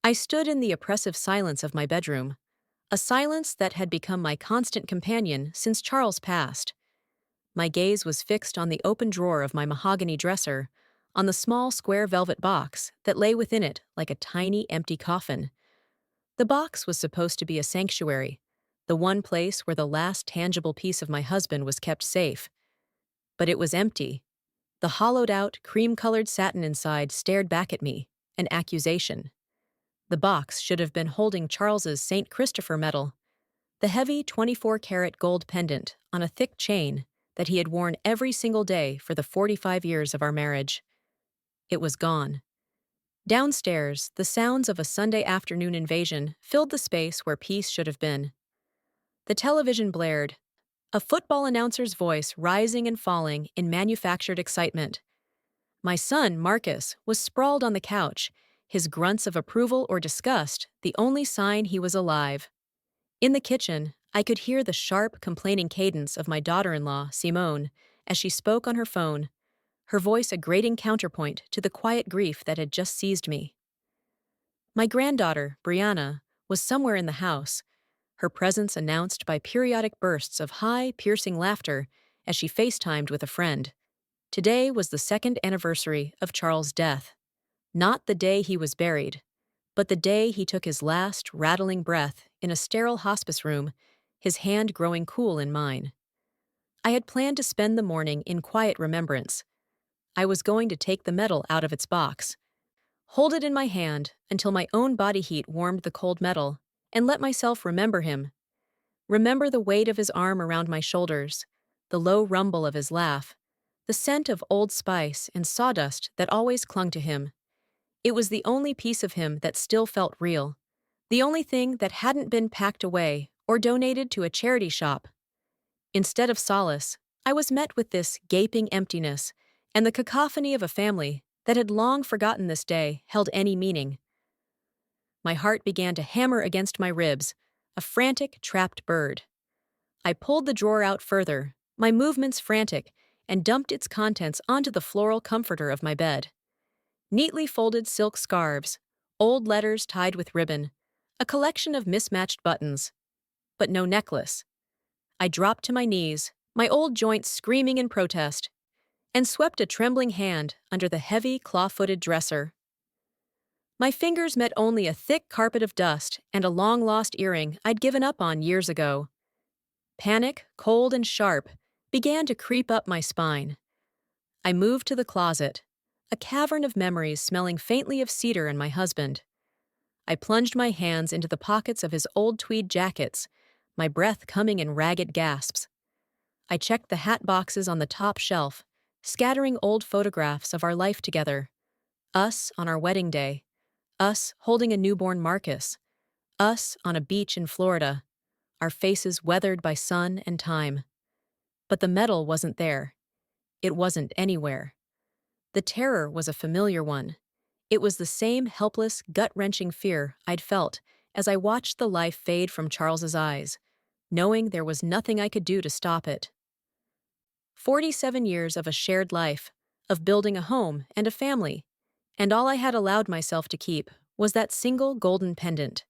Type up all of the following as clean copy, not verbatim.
I stood in the oppressive silence of my bedroom, a silence that had become my constant companion since Charles passed. My gaze was fixed on the open drawer of my mahogany dresser, on the small square velvet box that lay within it like a tiny empty coffin. The box was supposed to be a sanctuary, the one place where the last tangible piece of my husband was kept safe. But it was empty. The hollowed-out, cream-colored satin inside stared back at me, an accusation. The box should have been holding Charles's St. Christopher medal, the heavy 24-karat gold pendant on a thick chain that he had worn every single day for the 45 years of our marriage. It was gone. Downstairs, the sounds of a Sunday afternoon invasion filled the space where peace should have been. The television blared, a football announcer's voice rising and falling in manufactured excitement. My son, Marcus, was sprawled on the couch, his grunts of approval or disgust the only sign he was alive. In the kitchen, I could hear the sharp, complaining cadence of my daughter-in-law, Simone, as she spoke on her phone, her voice a grating counterpoint to the quiet grief that had just seized me. My granddaughter, Brianna, was somewhere in the house, her presence announced by periodic bursts of high, piercing laughter as she FaceTimed with a friend. Today was the second anniversary of Charles' death. Not the day he was buried, but the day he took his last, rattling breath in a sterile hospice room, his hand growing cool in mine. I had planned to spend the morning in quiet remembrance. I was going to take the medal out of its box, hold it in my hand until my own body heat warmed the cold metal, and let myself remember him. Remember the weight of his arm around my shoulders, the low rumble of his laugh, the scent of Old Spice and sawdust that always clung to him. It was the only piece of him that still felt real, the only thing that hadn't been packed away or donated to a charity shop. Instead of solace, I was met with this gaping emptiness and the cacophony of a family that had long forgotten this day held any meaning. My heart began to hammer against my ribs, a frantic, trapped bird. I pulled the drawer out further, my movements frantic, and dumped its contents onto the floral comforter of my bed. Neatly folded silk scarves, old letters tied with ribbon, a collection of mismatched buttons. But no necklace. I dropped to my knees, my old joints screaming in protest, and swept a trembling hand under the heavy, claw-footed dresser. My fingers met only a thick carpet of dust and a long-lost earring I'd given up on years ago. Panic, cold and sharp, began to creep up my spine. I moved to the closet, a cavern of memories smelling faintly of cedar and my husband. I plunged my hands into the pockets of his old tweed jackets, my breath coming in ragged gasps. I checked the hat boxes on the top shelf, scattering old photographs of our life together. Us on our wedding day. Us holding a newborn Marcus. Us on a beach in Florida, our faces weathered by sun and time. But the medal wasn't there. It wasn't anywhere. The terror was a familiar one. It was the same helpless, gut-wrenching fear I'd felt as I watched the life fade from Charles's eyes, knowing there was nothing I could do to stop it. 47 years of a shared life, of building a home and a family, and all I had allowed myself to keep was that single golden pendant.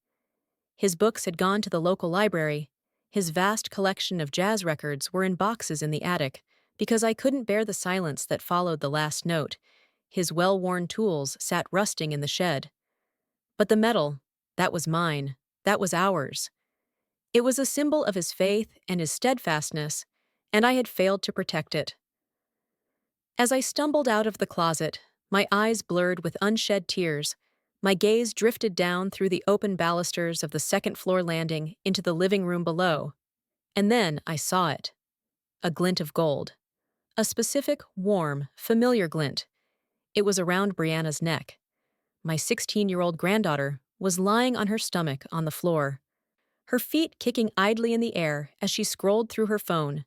His books had gone to the local library. His vast collection of jazz records were in boxes in the attic, because I couldn't bear the silence that followed the last note. His well-worn tools sat rusting in the shed. But the medal, that was mine, that was ours. It was a symbol of his faith and his steadfastness, and I had failed to protect it. As I stumbled out of the closet, my eyes blurred with unshed tears, my gaze drifted down through the open balusters of the second-floor landing into the living room below. And then I saw it. A glint of gold. A specific, warm, familiar glint. It was around Brianna's neck. My 16-year-old granddaughter was lying on her stomach on the floor, her feet kicking idly in the air as she scrolled through her phone.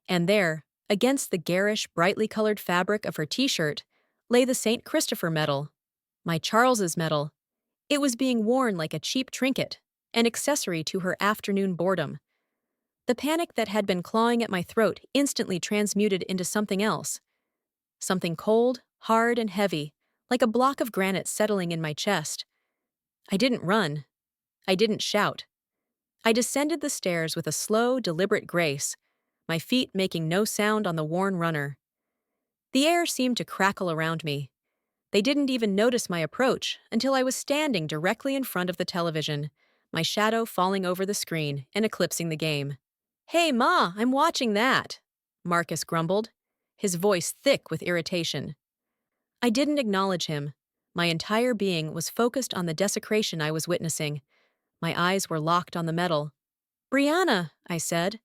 And there, against the garish, brightly colored fabric of her t-shirt, lay the St. Christopher medal. My Charles's medal. It was being worn like a cheap trinket, an accessory to her afternoon boredom. The panic that had been clawing at my throat instantly transmuted into something else. Something cold, hard, and heavy, like a block of granite settling in my chest. I didn't run. I didn't shout. I descended the stairs with a slow, deliberate grace, my feet making no sound on the worn runner. The air seemed to crackle around me. They didn't even notice my approach until I was standing directly in front of the television, my shadow falling over the screen and eclipsing the game. "Hey, Ma, I'm watching that," Marcus grumbled, his voice thick with irritation. I didn't acknowledge him. My entire being was focused on the desecration I was witnessing. My eyes were locked on the metal. "Brianna," I said,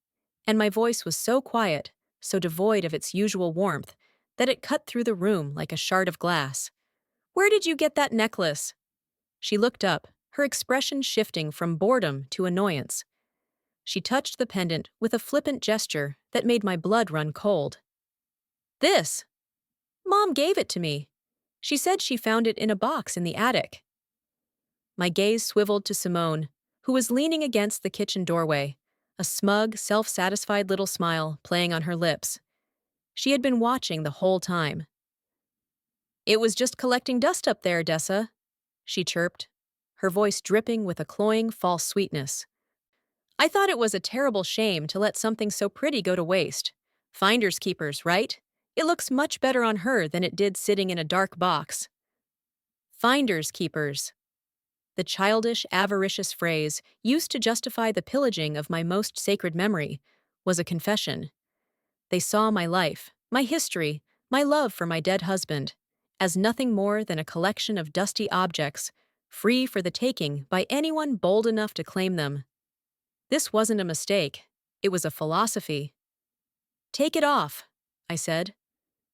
and my voice was so quiet, so devoid of its usual warmth, that it cut through the room like a shard of glass. "Where did you get that necklace?" She looked up, her expression shifting from boredom to annoyance. She touched the pendant with a flippant gesture that made my blood run cold. "This! Mom gave it to me. She said she found it in a box in the attic." My gaze swiveled to Simone, who was leaning against the kitchen doorway, a smug, self-satisfied little smile playing on her lips. She had been watching the whole time. "It was just collecting dust up there, Dessa," she chirped, her voice dripping with a cloying false sweetness. "I thought it was a terrible shame to let something so pretty go to waste. Finders keepers, right? It looks much better on her than it did sitting in a dark box." Finders keepers. The childish, avaricious phrase, used to justify the pillaging of my most sacred memory, was a confession. They saw my life, my history, my love for my dead husband, as nothing more than a collection of dusty objects, free for the taking by anyone bold enough to claim them. This wasn't a mistake. It was a philosophy. "Take it off," I said.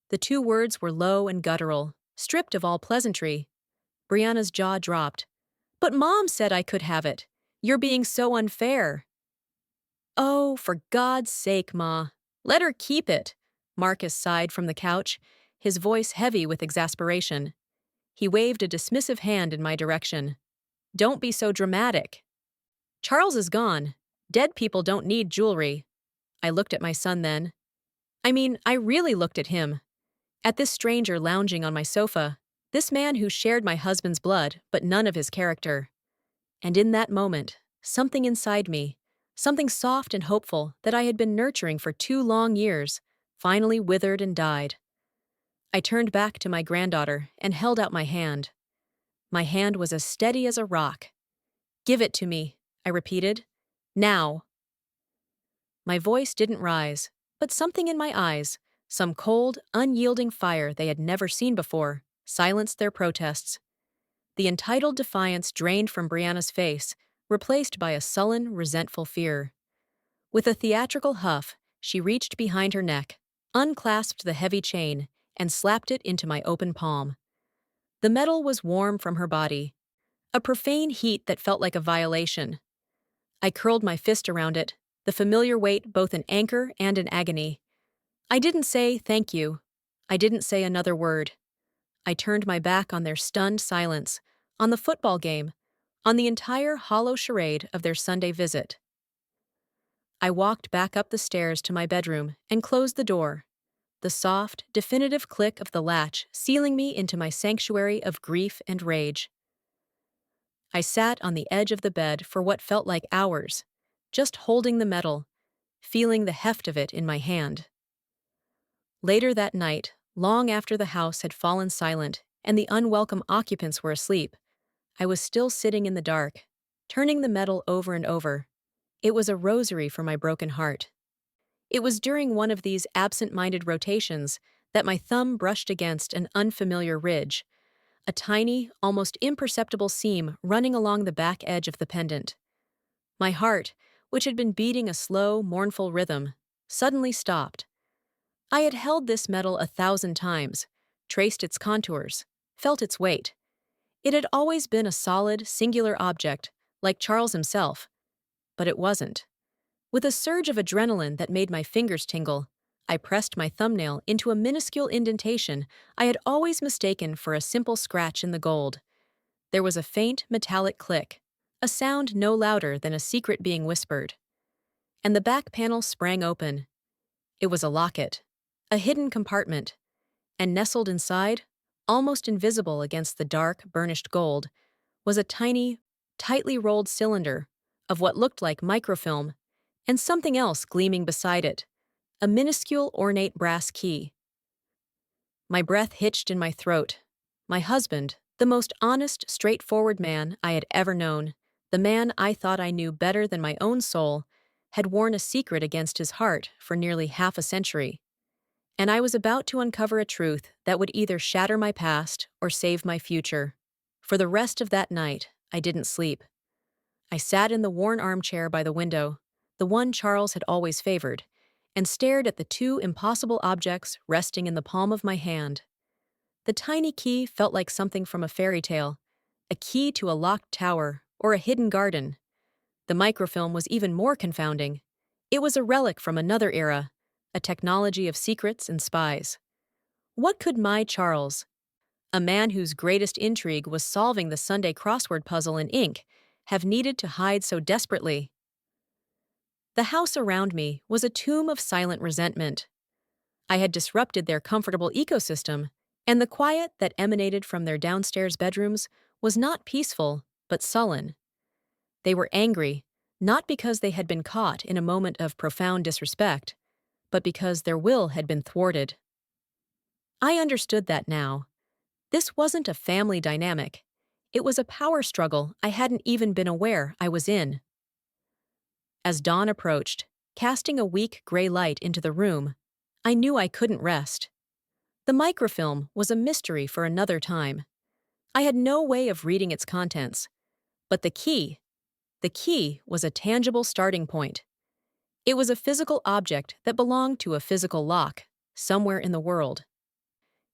The two words were low and guttural, stripped of all pleasantry. Brianna's jaw dropped. "But Mom said I could have it. You're being so unfair." "Oh, for God's sake, Ma. Let her keep it." Marcus sighed from the couch, his voice heavy with exasperation. He waved a dismissive hand in my direction. "Don't be so dramatic. Charles is gone. Dead people don't need jewelry." I looked at my son then. I really looked at him. At this stranger lounging on my sofa, this man who shared my husband's blood but none of his character. And in that moment, something inside me, something soft and hopeful that I had been nurturing for 2 long years, finally withered and died. I turned back to my granddaughter and held out my hand. My hand was as steady as a rock. "Give it to me," I repeated. "Now." My voice didn't rise, but something in my eyes, some cold, unyielding fire they had never seen before, silenced their protests. The entitled defiance drained from Brianna's face, replaced by a sullen, resentful fear. With a theatrical huff, she reached behind her neck, unclasped the heavy chain, and slapped it into my open palm. The metal was warm from her body, a profane heat that felt like a violation. I curled my fist around it, the familiar weight both an anchor and an agony. I didn't say thank you. I didn't say another word. I turned my back on their stunned silence, on the football game, on the entire hollow charade of their Sunday visit. I walked back up the stairs to my bedroom and closed the door, the soft, definitive click of the latch sealing me into my sanctuary of grief and rage. I sat on the edge of the bed for what felt like hours, just holding the metal, feeling the heft of it in my hand. Later that night, long after the house had fallen silent and the unwelcome occupants were asleep, I was still sitting in the dark, turning the metal over and over. It was a rosary for my broken heart. It was during one of these absent-minded rotations that my thumb brushed against an unfamiliar ridge, a tiny, almost imperceptible seam running along the back edge of the pendant. My heart, which had been beating a slow, mournful rhythm, suddenly stopped. I had held this metal 1,000 times, traced its contours, felt its weight. It had always been a solid, singular object, like Charles himself. But it wasn't. With a surge of adrenaline that made my fingers tingle, I pressed my thumbnail into a minuscule indentation I had always mistaken for a simple scratch in the gold. There was a faint, metallic click, a sound no louder than a secret being whispered. And the back panel sprang open. It was a locket, a hidden compartment, and nestled inside, almost invisible against the dark, burnished gold, was a tiny, tightly rolled cylinder of what looked like microfilm, and something else gleaming beside it, a minuscule ornate brass key. My breath hitched in my throat. My husband, the most honest, straightforward man I had ever known, the man I thought I knew better than my own soul, had worn a secret against his heart for nearly half a century. And I was about to uncover a truth that would either shatter my past or save my future. For the rest of that night, I didn't sleep. I sat in the worn armchair by the window, the one Charles had always favored, and stared at the two impossible objects resting in the palm of my hand. The tiny key felt like something from a fairy tale, a key to a locked tower or a hidden garden. The microfilm was even more confounding. It was a relic from another era, a technology of secrets and spies. What could my Charles, a man whose greatest intrigue was solving the Sunday crossword puzzle in ink, have needed to hide so desperately? The house around me was a tomb of silent resentment. I had disrupted their comfortable ecosystem, and the quiet that emanated from their downstairs bedrooms was not peaceful, but sullen. They were angry, not because they had been caught in a moment of profound disrespect, but because their will had been thwarted. I understood that now. This wasn't a family dynamic. It was a power struggle I hadn't even been aware I was in. As dawn approached, casting a weak gray light into the room, I knew I couldn't rest. The microfilm was a mystery for another time. I had no way of reading its contents. But the key was a tangible starting point. It was a physical object that belonged to a physical lock, somewhere in the world.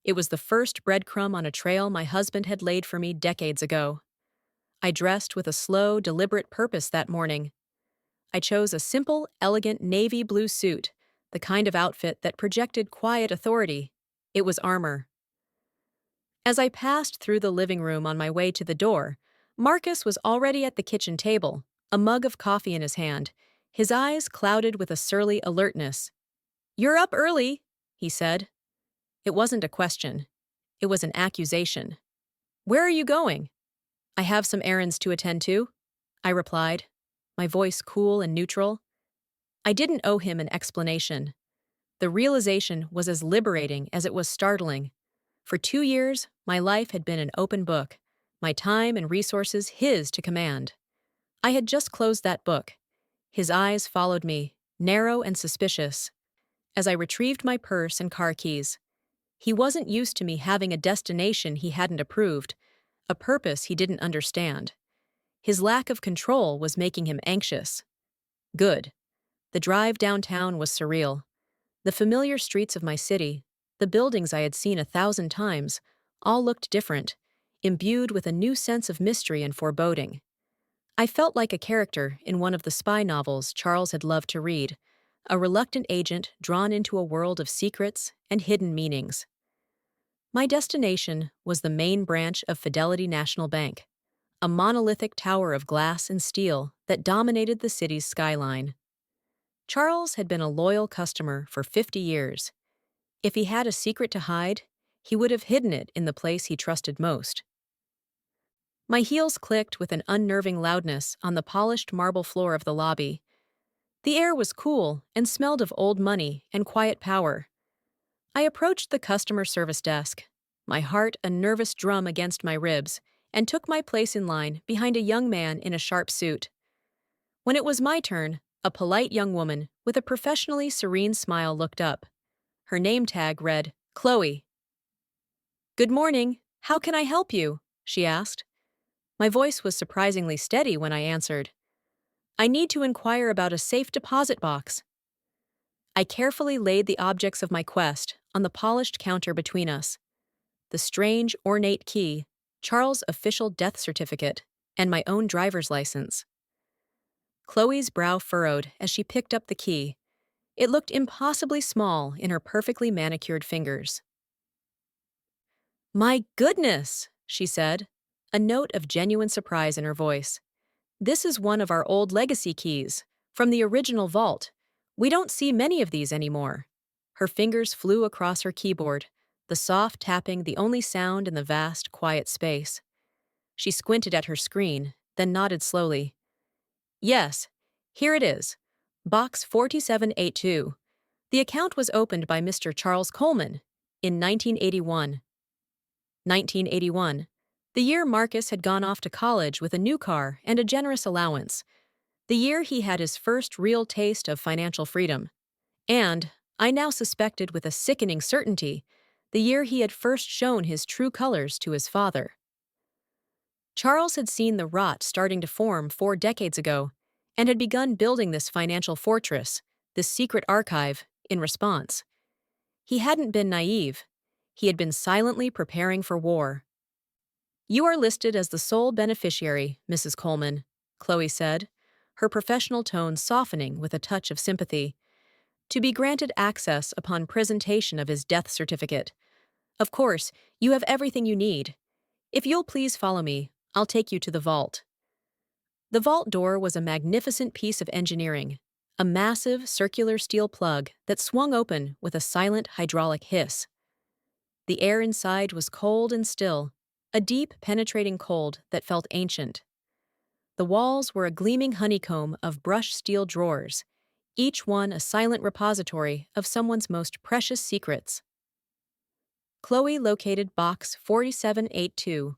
It was the first breadcrumb on a trail my husband had laid for me decades ago. I dressed with a slow, deliberate purpose that morning. I chose a simple, elegant navy blue suit, the kind of outfit that projected quiet authority. It was armor. As I passed through the living room on my way to the door, Marcus was already at the kitchen table, a mug of coffee in his hand, his eyes clouded with a surly alertness. "You're up early," he said. It wasn't a question. It was an accusation. "Where are you going?" "I have some errands to attend to," I replied, my voice cool and neutral. I didn't owe him an explanation. The realization was as liberating as it was startling. For 2 years, my life had been an open book, my time and resources his to command. I had just closed that book. His eyes followed me, narrow and suspicious, as I retrieved my purse and car keys. He wasn't used to me having a destination he hadn't approved, a purpose he didn't understand. His lack of control was making him anxious. Good. The drive downtown was surreal. The familiar streets of my city, the buildings I had seen 1,000 times, all looked different, imbued with a new sense of mystery and foreboding. I felt like a character in one of the spy novels Charles had loved to read, a reluctant agent drawn into a world of secrets and hidden meanings. My destination was the main branch of Fidelity National Bank, a monolithic tower of glass and steel that dominated the city's skyline. Charles had been a loyal customer for 50 years. If he had a secret to hide, he would have hidden it in the place he trusted most. My heels clicked with an unnerving loudness on the polished marble floor of the lobby. The air was cool and smelled of old money and quiet power. I approached the customer service desk, my heart a nervous drum against my ribs, and took my place in line behind a young man in a sharp suit. When it was my turn, a polite young woman with a professionally serene smile looked up. Her name tag read, "Chloe." "Good morning. How can I help you?" she asked. My voice was surprisingly steady when I answered. "I need to inquire about a safe deposit box." I carefully laid the objects of my quest on the polished counter between us. The strange, ornate key, Charles' official death certificate, and my own driver's license. Chloe's brow furrowed as she picked up the key. It looked impossibly small in her perfectly manicured fingers. "My goodness," she said, a note of genuine surprise in her voice. "This is one of our old legacy keys, from the original vault. We don't see many of these anymore." Her fingers flew across her keyboard, the soft tapping the only sound in the vast, quiet space. She squinted at her screen, then nodded slowly. Yes, here it is. Box 4782. The account was opened by Mr. Charles Coleman in 1981. 1981. The year Marcus had gone off to college with a new car and a generous allowance. The year he had his first real taste of financial freedom. And, I now suspected with a sickening certainty, the year he had first shown his true colors to his father. Charles had seen the rot starting to form 4 decades ago and had begun building this financial fortress, this secret archive, in response. He hadn't been naive. He had been silently preparing for war. You are listed as the sole beneficiary, Mrs. Coleman, Chloe said, her professional tone softening with a touch of sympathy, to be granted access upon presentation of his death certificate. Of course, you have everything you need. If you'll please follow me, I'll take you to the vault. The vault door was a magnificent piece of engineering, a massive circular steel plug that swung open with a silent hydraulic hiss. The air inside was cold and still, a deep, penetrating cold that felt ancient. The walls were a gleaming honeycomb of brushed steel drawers, each one a silent repository of someone's most precious secrets. Chloe located box 4782.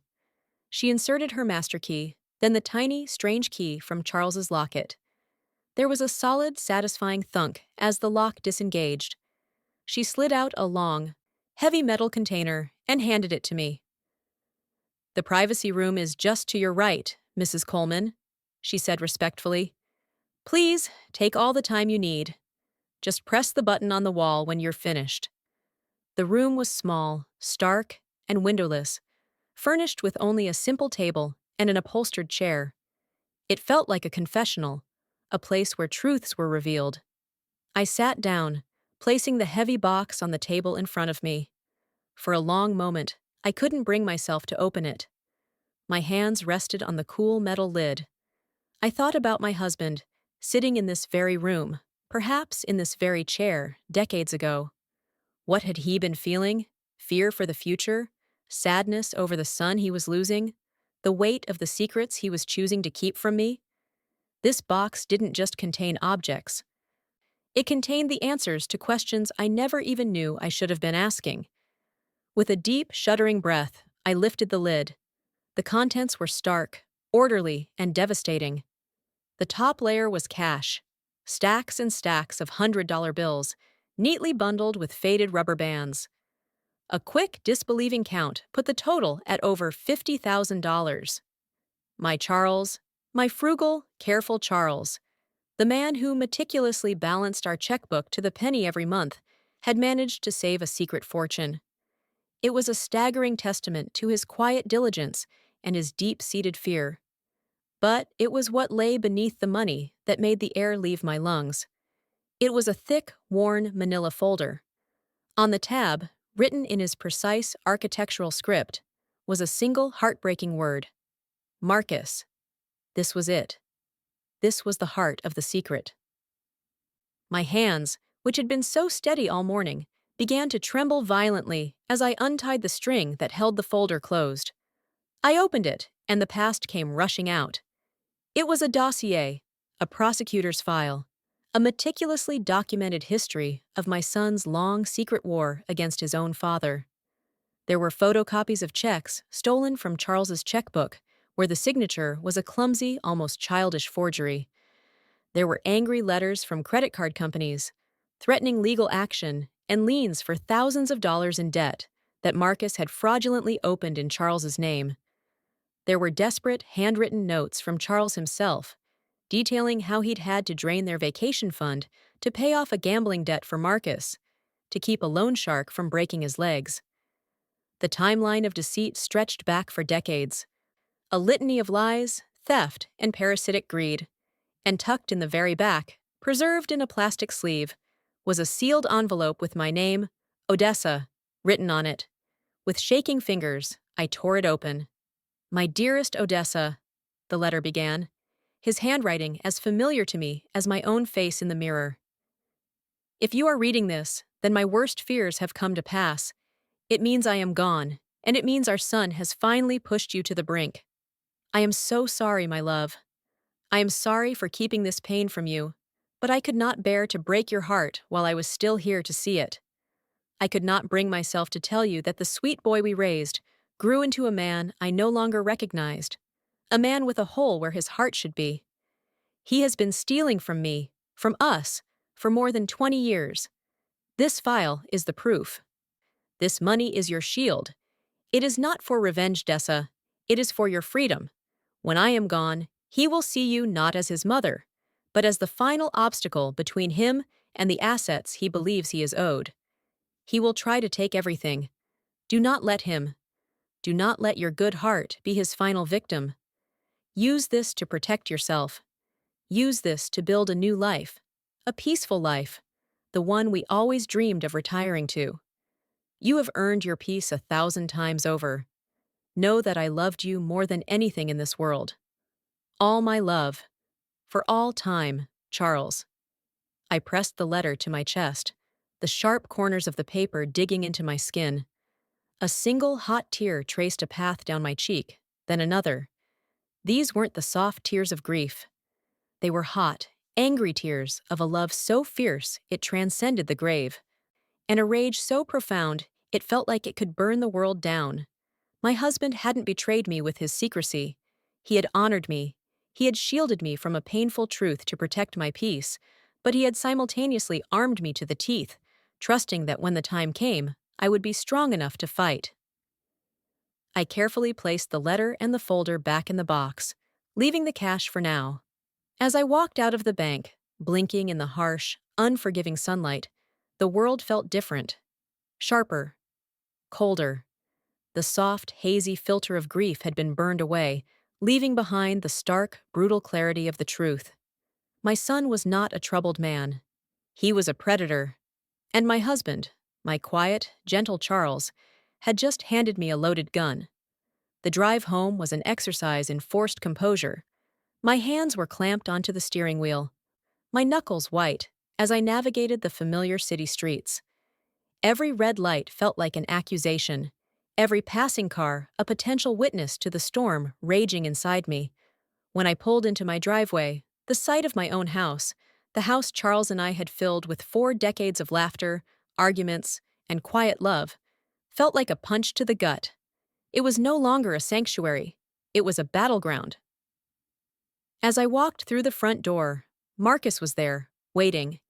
She inserted her master key, then the tiny, strange key from Charles's locket. There was a solid, satisfying thunk as the lock disengaged. She slid out a long, heavy metal container and handed it to me. The privacy room is just to your right, Mrs. Coleman, she said respectfully. Please, take all the time you need. Just press the button on the wall when you're finished. The room was small, stark, and windowless, furnished with only a simple table and an upholstered chair. It felt like a confessional, a place where truths were revealed. I sat down, placing the heavy box on the table in front of me. For a long moment, I couldn't bring myself to open it. My hands rested on the cool metal lid. I thought about my husband, sitting in this very room, perhaps in this very chair, decades ago. What had he been feeling? Fear for the future? Sadness over the son he was losing? The weight of the secrets he was choosing to keep from me? This box didn't just contain objects. It contained the answers to questions I never even knew I should have been asking. With a deep, shuddering breath, I lifted the lid. The contents were stark, orderly, and devastating. The top layer was cash, stacks and stacks of $100 bills, neatly bundled with faded rubber bands. A quick, disbelieving count put the total at over $50,000. My Charles, my frugal, careful Charles, the man who meticulously balanced our checkbook to the penny every month, had managed to save a secret fortune. It was a staggering testament to his quiet diligence and his deep-seated fear. But it was what lay beneath the money that made the air leave my lungs. It was a thick, worn manila folder. On the tab, written in his precise architectural script, was a single heartbreaking word. Marcus. This was it. This was the heart of the secret. My hands, which had been so steady all morning, began to tremble violently as I untied the string that held the folder closed. I opened it, and the past came rushing out. It was a dossier, a prosecutor's file, a meticulously documented history of my son's long secret war against his own father. There were photocopies of checks stolen from Charles's checkbook, where the signature was a clumsy, almost childish forgery. There were angry letters from credit card companies, threatening legal action and liens for thousands of dollars in debt that Marcus had fraudulently opened in Charles's name. There were desperate, handwritten notes from Charles himself, detailing how he'd had to drain their vacation fund to pay off a gambling debt for Marcus, to keep a loan shark from breaking his legs. The timeline of deceit stretched back for decades. A litany of lies, theft, and parasitic greed. And tucked in the very back, preserved in a plastic sleeve, was a sealed envelope with my name, Odessa, written on it. With shaking fingers, I tore it open. My dearest Odessa, the letter began, his handwriting as familiar to me as my own face in the mirror. If you are reading this, then my worst fears have come to pass. It means I am gone, and it means our son has finally pushed you to the brink. I am so sorry, my love. I am sorry for keeping this pain from you, but I could not bear to break your heart while I was still here to see it. I could not bring myself to tell you that the sweet boy we raised grew into a man I no longer recognized, a man with a hole where his heart should be. He has been stealing from me, from us, for more than 20 years. This file is the proof. This money is your shield. It is not for revenge, Dessa. It is for your freedom. When I am gone, he will see you not as his mother, but as the final obstacle between him and the assets he believes he is owed. He will try to take everything. Do not let him. Do not let your good heart be his final victim. Use this to protect yourself. Use this to build a new life, a peaceful life, the one we always dreamed of retiring to. You have earned your peace 1,000 times over. Know that I loved you more than anything in this world. All my love. For all time, Charles. I pressed the letter to my chest, the sharp corners of the paper digging into my skin. A single hot tear traced a path down my cheek, then another. These weren't the soft tears of grief. They were hot, angry tears of a love so fierce it transcended the grave, and a rage so profound it felt like it could burn the world down. My husband hadn't betrayed me with his secrecy. He had honored me. He had shielded me from a painful truth to protect my peace, but he had simultaneously armed me to the teeth, trusting that when the time came, I would be strong enough to fight. I carefully placed the letter and the folder back in the box, leaving the cash for now. As I walked out of the bank, blinking in the harsh, unforgiving sunlight, the world felt different, sharper, colder. The soft, hazy filter of grief had been burned away, leaving behind the stark, brutal clarity of the truth. My son was not a troubled man. He was a predator. And my husband, my quiet, gentle Charles, had just handed me a loaded gun. The drive home was an exercise in forced composure. My hands were clamped onto the steering wheel, my knuckles white, as I navigated the familiar city streets. Every red light felt like an accusation, every passing car a potential witness to the storm raging inside me. When I pulled into my driveway, the sight of my own house, the house Charles and I had filled with 4 decades of laughter, arguments, and quiet love, felt like a punch to the gut. It was no longer a sanctuary. It was a battleground. As I walked through the front door, Marcus was there, waiting.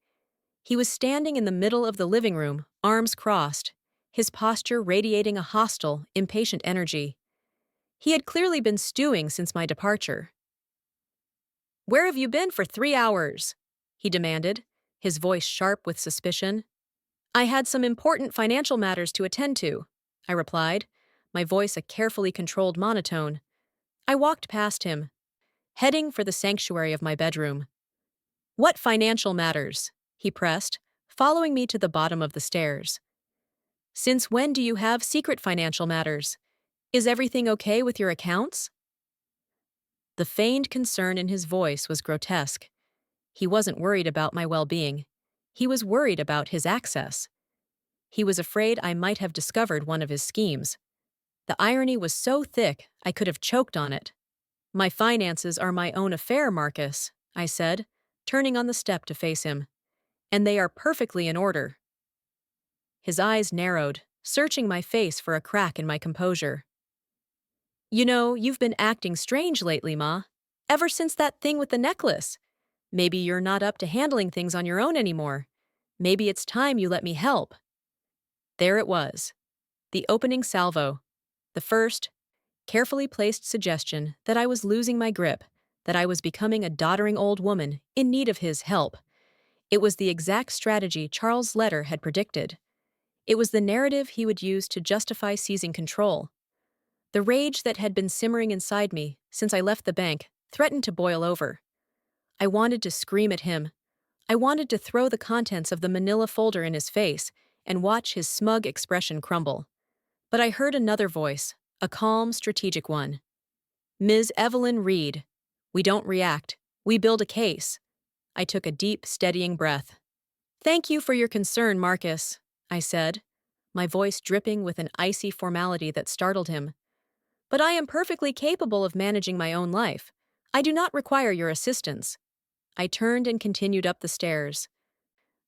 He was standing in the middle of the living room, arms crossed, his posture radiating a hostile, impatient energy. He had clearly been stewing since my departure. "Where have you been for 3 hours?" he demanded, his voice sharp with suspicion. "I had some important financial matters to attend to," I replied, my voice a carefully controlled monotone. I walked past him, heading for the sanctuary of my bedroom. "What financial matters?" he pressed, following me to the bottom of the stairs. "Since when do you have secret financial matters? Is everything okay with your accounts?" The feigned concern in his voice was grotesque. He wasn't worried about my well-being. He was worried about his access. He was afraid I might have discovered one of his schemes. The irony was so thick I could have choked on it. "My finances are my own affair, Marcus," I said, turning on the step to face him. "And they are perfectly in order." His eyes narrowed, searching my face for a crack in my composure. "You know, you've been acting strange lately, Ma. Ever since that thing with the necklace. Maybe you're not up to handling things on your own anymore. Maybe it's time you let me help." There it was. The opening salvo. The first, carefully placed suggestion that I was losing my grip, that I was becoming a doddering old woman in need of his help. It was the exact strategy Charles' letter had predicted. It was the narrative he would use to justify seizing control. The rage that had been simmering inside me since I left the bank threatened to boil over. I wanted to scream at him. I wanted to throw the contents of the manila folder in his face and watch his smug expression crumble. But I heard another voice, a calm, strategic one. "Ms. Evelyn Reed. We don't react. We build a case." I took a deep, steadying breath. "Thank you for your concern, Marcus," I said, my voice dripping with an icy formality that startled him. But I am perfectly capable of managing my own life. I do not require your assistance. I turned and continued up the stairs,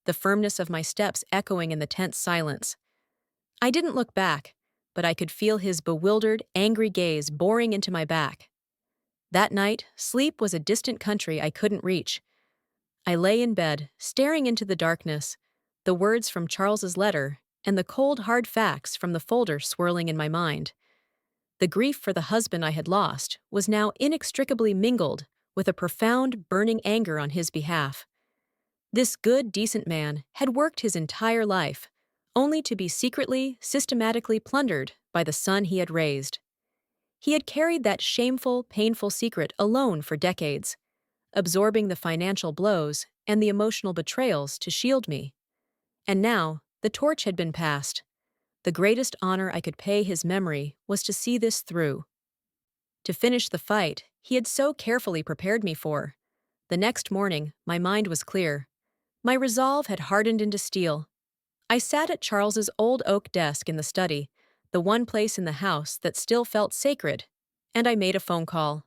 the firmness of my steps echoing in the tense silence. I didn't look back, but I could feel his bewildered, angry gaze boring into my back. That night, sleep was a distant country I couldn't reach. I lay in bed, staring into the darkness, the words from Charles's letter, and the cold, hard facts from the folder swirling in my mind. The grief for the husband I had lost was now inextricably mingled with a profound, burning anger on his behalf. This good, decent man had worked his entire life, only to be secretly, systematically plundered by the son he had raised. He had carried that shameful, painful secret alone for decades, absorbing the financial blows and the emotional betrayals to shield me. And now, the torch had been passed. The greatest honor I could pay his memory was to see this through. To finish the fight he had so carefully prepared me for. The next morning, my mind was clear. My resolve had hardened into steel. I sat at Charles's old oak desk in the study, the one place in the house that still felt sacred, and I made a phone call.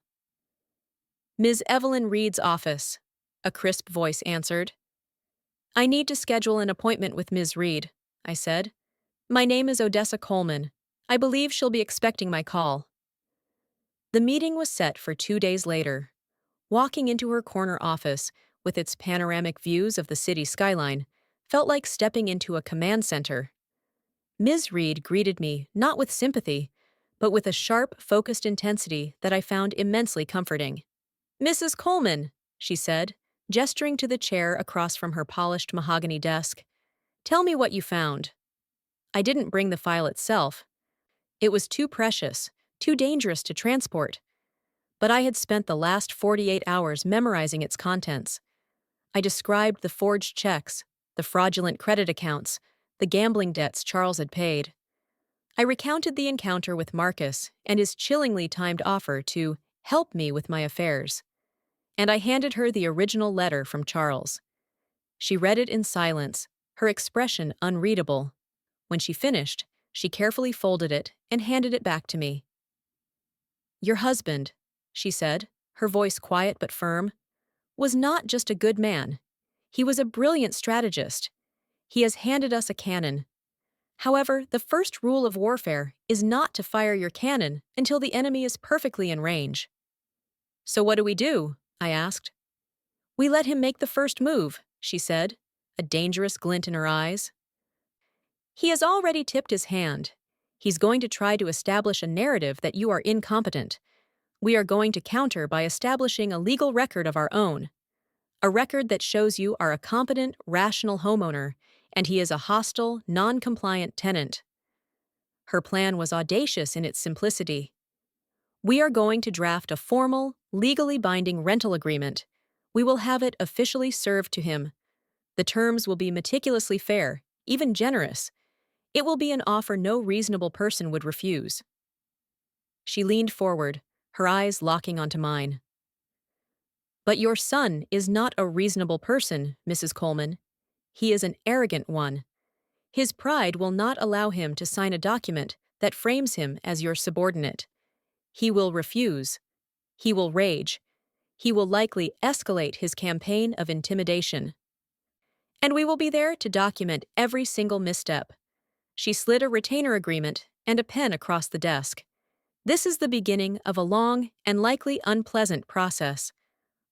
"Ms. Evelyn Reed's office," a crisp voice answered. "I need to schedule an appointment with Ms. Reed," I said. "My name is Odessa Coleman. I believe she'll be expecting my call." The meeting was set for 2 days later. Walking into her corner office, with its panoramic views of the city skyline, felt like stepping into a command center. Ms. Reed greeted me not with sympathy, but with a sharp, focused intensity that I found immensely comforting. "Mrs. Coleman," she said, gesturing to the chair across from her polished mahogany desk, "tell me what you found." I didn't bring the file itself. It was too precious, too dangerous to transport. But I had spent the last 48 hours memorizing its contents. I described the forged checks, the fraudulent credit accounts, the gambling debts Charles had paid. I recounted the encounter with Marcus and his chillingly timed offer to help me with my affairs. And I handed her the original letter from Charles. She read it in silence, her expression unreadable. When she finished, she carefully folded it and handed it back to me. "Your husband," she said, her voice quiet but firm, "was not just a good man. He was a brilliant strategist. He has handed us a cannon. However, the first rule of warfare is not to fire your cannon until the enemy is perfectly in range." "So what do we do?" I asked. "We let him make the first move," she said, a dangerous glint in her eyes. "He has already tipped his hand. He's going to try to establish a narrative that you are incompetent. We are going to counter by establishing a legal record of our own. A record that shows you are a competent, rational homeowner, and he is a hostile, non-compliant tenant." Her plan was audacious in its simplicity. "We are going to draft a formal, legally binding rental agreement. We will have it officially served to him. The terms will be meticulously fair, even generous. It will be an offer no reasonable person would refuse." She leaned forward, her eyes locking onto mine. "But your son is not a reasonable person, Mrs. Coleman. He is an arrogant one. His pride will not allow him to sign a document that frames him as your subordinate. He will refuse. He will rage. He will likely escalate his campaign of intimidation. And we will be there to document every single misstep." She slid a retainer agreement and a pen across the desk. "This is the beginning of a long and likely unpleasant process.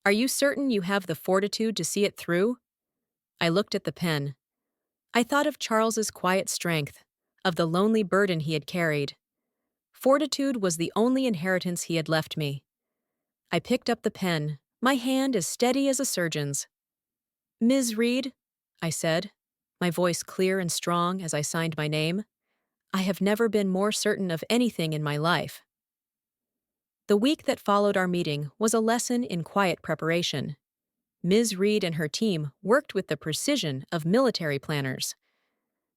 Are you certain you have the fortitude to see it through?" I looked at the pen. I thought of Charles's quiet strength, of the lonely burden he had carried. Fortitude was the only inheritance he had left me. I picked up the pen, my hand as steady as a surgeon's. "Ms. Reed," I said, my voice clear and strong as I signed my name, "I have never been more certain of anything in my life." The week that followed our meeting was a lesson in quiet preparation. Ms. Reed and her team worked with the precision of military planners.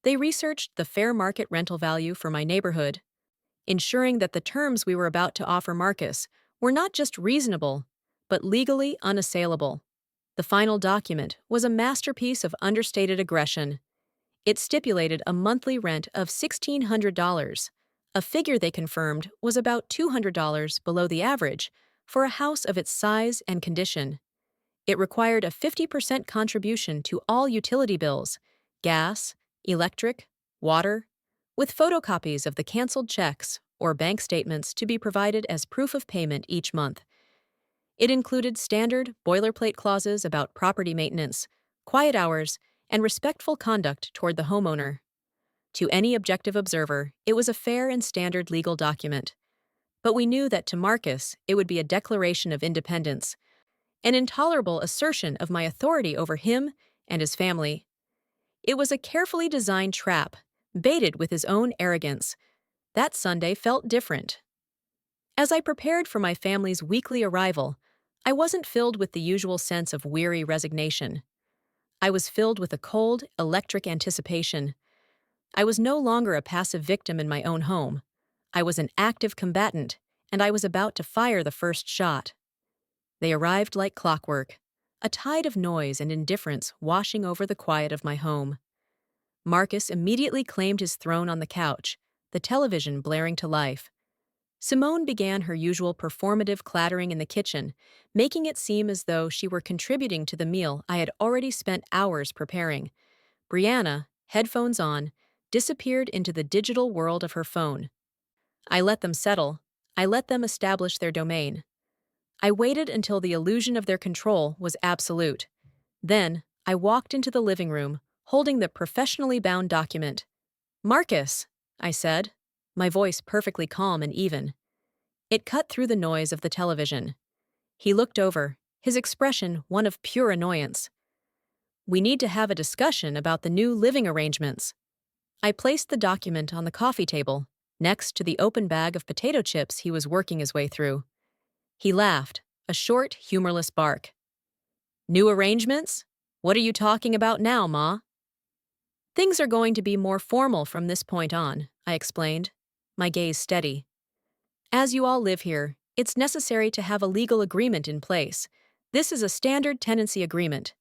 They researched the fair market rental value for my neighborhood, ensuring that the terms we were about to offer Marcus were not just reasonable, but legally unassailable. The final document was a masterpiece of understated aggression. It stipulated a monthly rent of $1,600, A figure they confirmed was about $200 below the average for a house of its size and condition. It required a 50% contribution to all utility bills, gas, electric, water, with photocopies of the canceled checks or bank statements to be provided as proof of payment each month. It included standard boilerplate clauses about property maintenance, quiet hours, and respectful conduct toward the homeowner. To any objective observer, it was a fair and standard legal document. But we knew that to Marcus, it would be a declaration of independence, an intolerable assertion of my authority over him and his family. It was a carefully designed trap, baited with his own arrogance. That Sunday felt different. As I prepared for my family's weekly arrival, I wasn't filled with the usual sense of weary resignation. I was filled with a cold, electric anticipation. I was no longer a passive victim in my own home. I was an active combatant, and I was about to fire the first shot. They arrived like clockwork, a tide of noise and indifference washing over the quiet of my home. Marcus immediately claimed his throne on the couch, the television blaring to life. Simone began her usual performative clattering in the kitchen, making it seem as though she were contributing to the meal I had already spent hours preparing. Brianna, headphones on, disappeared into the digital world of her phone. I let them settle. I let them establish their domain. I waited until the illusion of their control was absolute. Then, I walked into the living room, holding the professionally bound document. "Marcus," I said, my voice perfectly calm and even. It cut through the noise of the television. He looked over, his expression one of pure annoyance. "We need to have a discussion about the new living arrangements." I placed the document on the coffee table, next to the open bag of potato chips he was working his way through. He laughed, a short, humorless bark. "New arrangements? What are you talking about now, Ma?" "Things are going to be more formal from this point on," I explained, my gaze steady. "As you all live here, it's necessary to have a legal agreement in place. This is a standard tenancy agreement.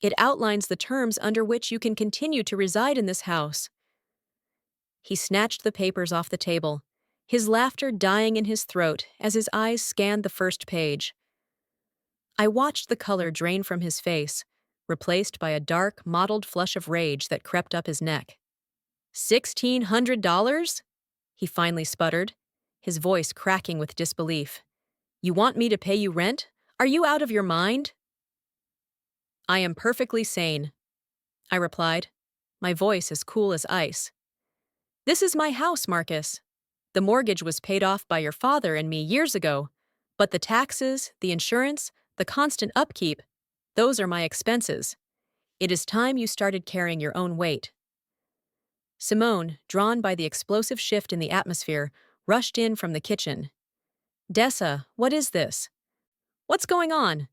It outlines the terms under which you can continue to reside in this house." He snatched the papers off the table, his laughter dying in his throat as his eyes scanned the first page. I watched the color drain from his face, replaced by a dark, mottled flush of rage that crept up his neck. $1,600? He finally sputtered, his voice cracking with disbelief. "You want me to pay you rent? Are you out of your mind?" "I am perfectly sane," I replied, my voice as cool as ice. "This is my house, Marcus. The mortgage was paid off by your father and me years ago, but the taxes, the insurance, the constant upkeep, those are my expenses. It is time you started carrying your own weight." Simone, drawn by the explosive shift in the atmosphere, rushed in from the kitchen. "Dessa, what is this? What's going on?"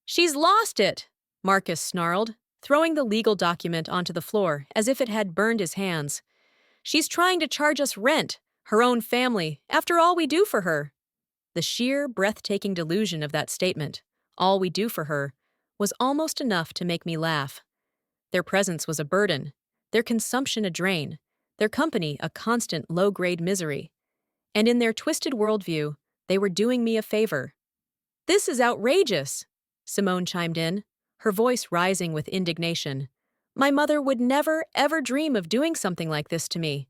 "She's lost it!" Marcus snarled, throwing the legal document onto the floor as if it had burned his hands. "She's trying to charge us rent, her own family, after all we do for her." The sheer, breathtaking delusion of that statement, "all we do for her," was almost enough to make me laugh. Their presence was a burden, their consumption a drain, their company a constant low-grade misery. And in their twisted worldview, they were doing me a favor. "This is outrageous," Simone chimed in, her voice rising with indignation. "My mother would never, ever dream of doing something like this to me."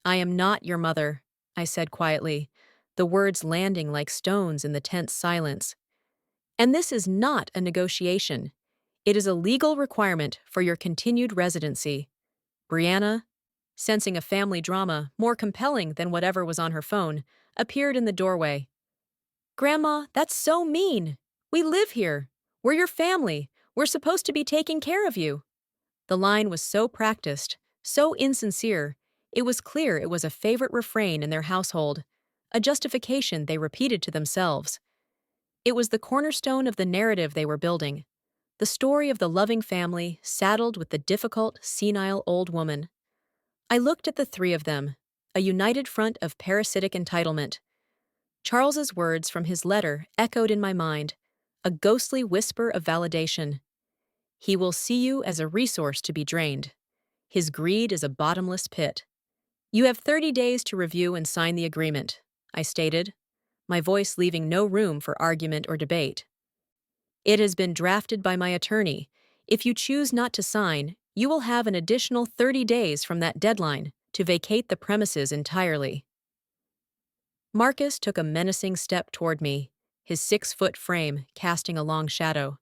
"I am not your mother," I said quietly, the words landing like stones in the tense silence. "And this is not a negotiation. It is a legal requirement for your continued residency." Brianna, sensing a family drama more compelling than whatever was on her phone, appeared in the doorway. "Grandma, that's so mean. We live here. We're your family. We're supposed to be taking care of you." The line was so practiced, so insincere, it was clear it was a favorite refrain in their household, a justification they repeated to themselves. It was the cornerstone of the narrative they were building, the story of the loving family saddled with the difficult, senile old woman. I looked at the three of them, a united front of parasitic entitlement. Charles's words from his letter echoed in my mind, a ghostly whisper of validation. "He will see you as a resource to be drained. His greed is a bottomless pit. You have 30 days to review and sign the agreement, I stated, my voice leaving no room for argument or debate. It has been drafted by my attorney. If you choose not to sign, you will have an additional 30 days from that deadline to vacate the premises entirely. Marcus took a menacing step toward me, his 6-foot frame casting a long shadow.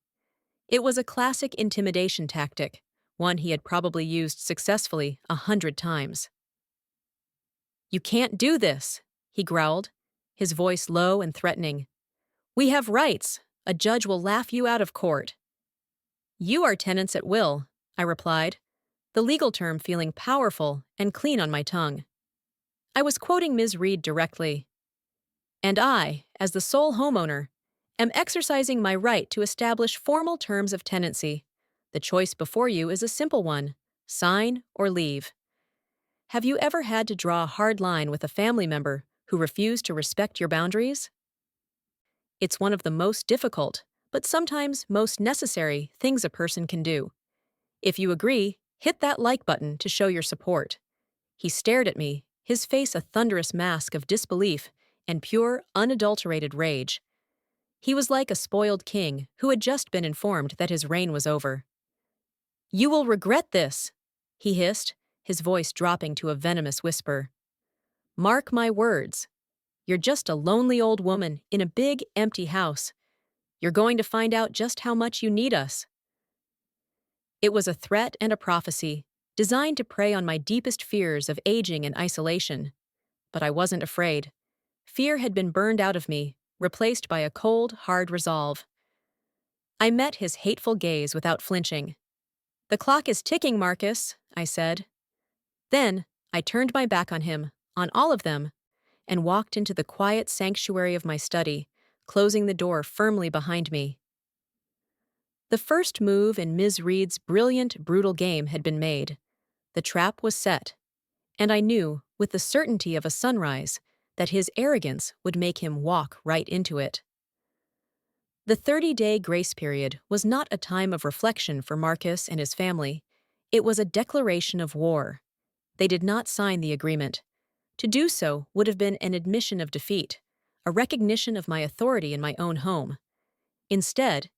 It was a classic intimidation tactic, one he had probably used successfully 100 times. You can't do this, he growled, his voice low and threatening. We have rights. A judge will laugh you out of court. You are tenants at will, I replied, the legal term feeling powerful and clean on my tongue. I was quoting Ms. Reed directly. And I, as the sole homeowner, am exercising my right to establish formal terms of tenancy. The choice before you is a simple one: sign or leave. Have you ever had to draw a hard line with a family member who refused to respect your boundaries? It's one of the most difficult, but sometimes most necessary things a person can do. If you agree, hit that like button to show your support. He stared at me, his face a thunderous mask of disbelief and pure, unadulterated rage. He was like a spoiled king who had just been informed that his reign was over. You will regret this, he hissed, his voice dropping to a venomous whisper. Mark my words. You're just a lonely old woman in a big, empty house. You're going to find out just how much you need us. It was a threat and a prophecy, designed to prey on my deepest fears of aging and isolation. But I wasn't afraid. Fear had been burned out of me, replaced by a cold, hard resolve. I met his hateful gaze without flinching. The clock is ticking, Marcus, I said. Then, I turned my back on him, on all of them, and walked into the quiet sanctuary of my study, closing the door firmly behind me. The first move in Ms. Reed's brilliant, brutal game had been made. The trap was set, and I knew, with the certainty of a sunrise, that his arrogance would make him walk right into it. The 30-day grace period was not a time of reflection for Marcus and his family. It was a declaration of war. They did not sign the agreement. To do so would have been an admission of defeat, a recognition of my authority in my own home. Instead,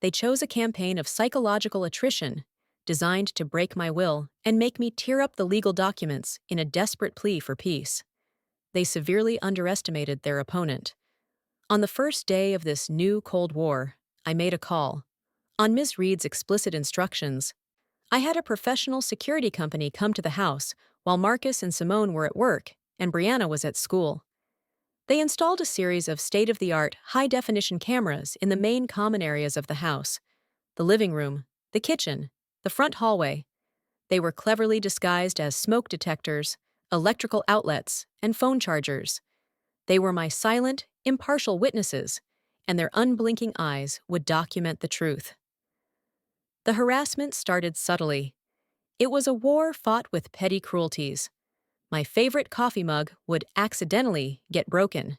they chose a campaign of psychological attrition designed to break my will and make me tear up the legal documents in a desperate plea for peace. They severely underestimated their opponent. On the first day of this new Cold War, I made a call. On Ms. Reed's explicit instructions, I had a professional security company come to the house while Marcus and Simone were at work and Brianna was at school. They installed a series of state-of-the-art, high-definition cameras in the main common areas of the house: the living room, the kitchen, the front hallway. They were cleverly disguised as smoke detectors, electrical outlets, and phone chargers. They were my silent, impartial witnesses, and their unblinking eyes would document the truth. The harassment started subtly. It was a war fought with petty cruelties. My favorite coffee mug would accidentally get broken.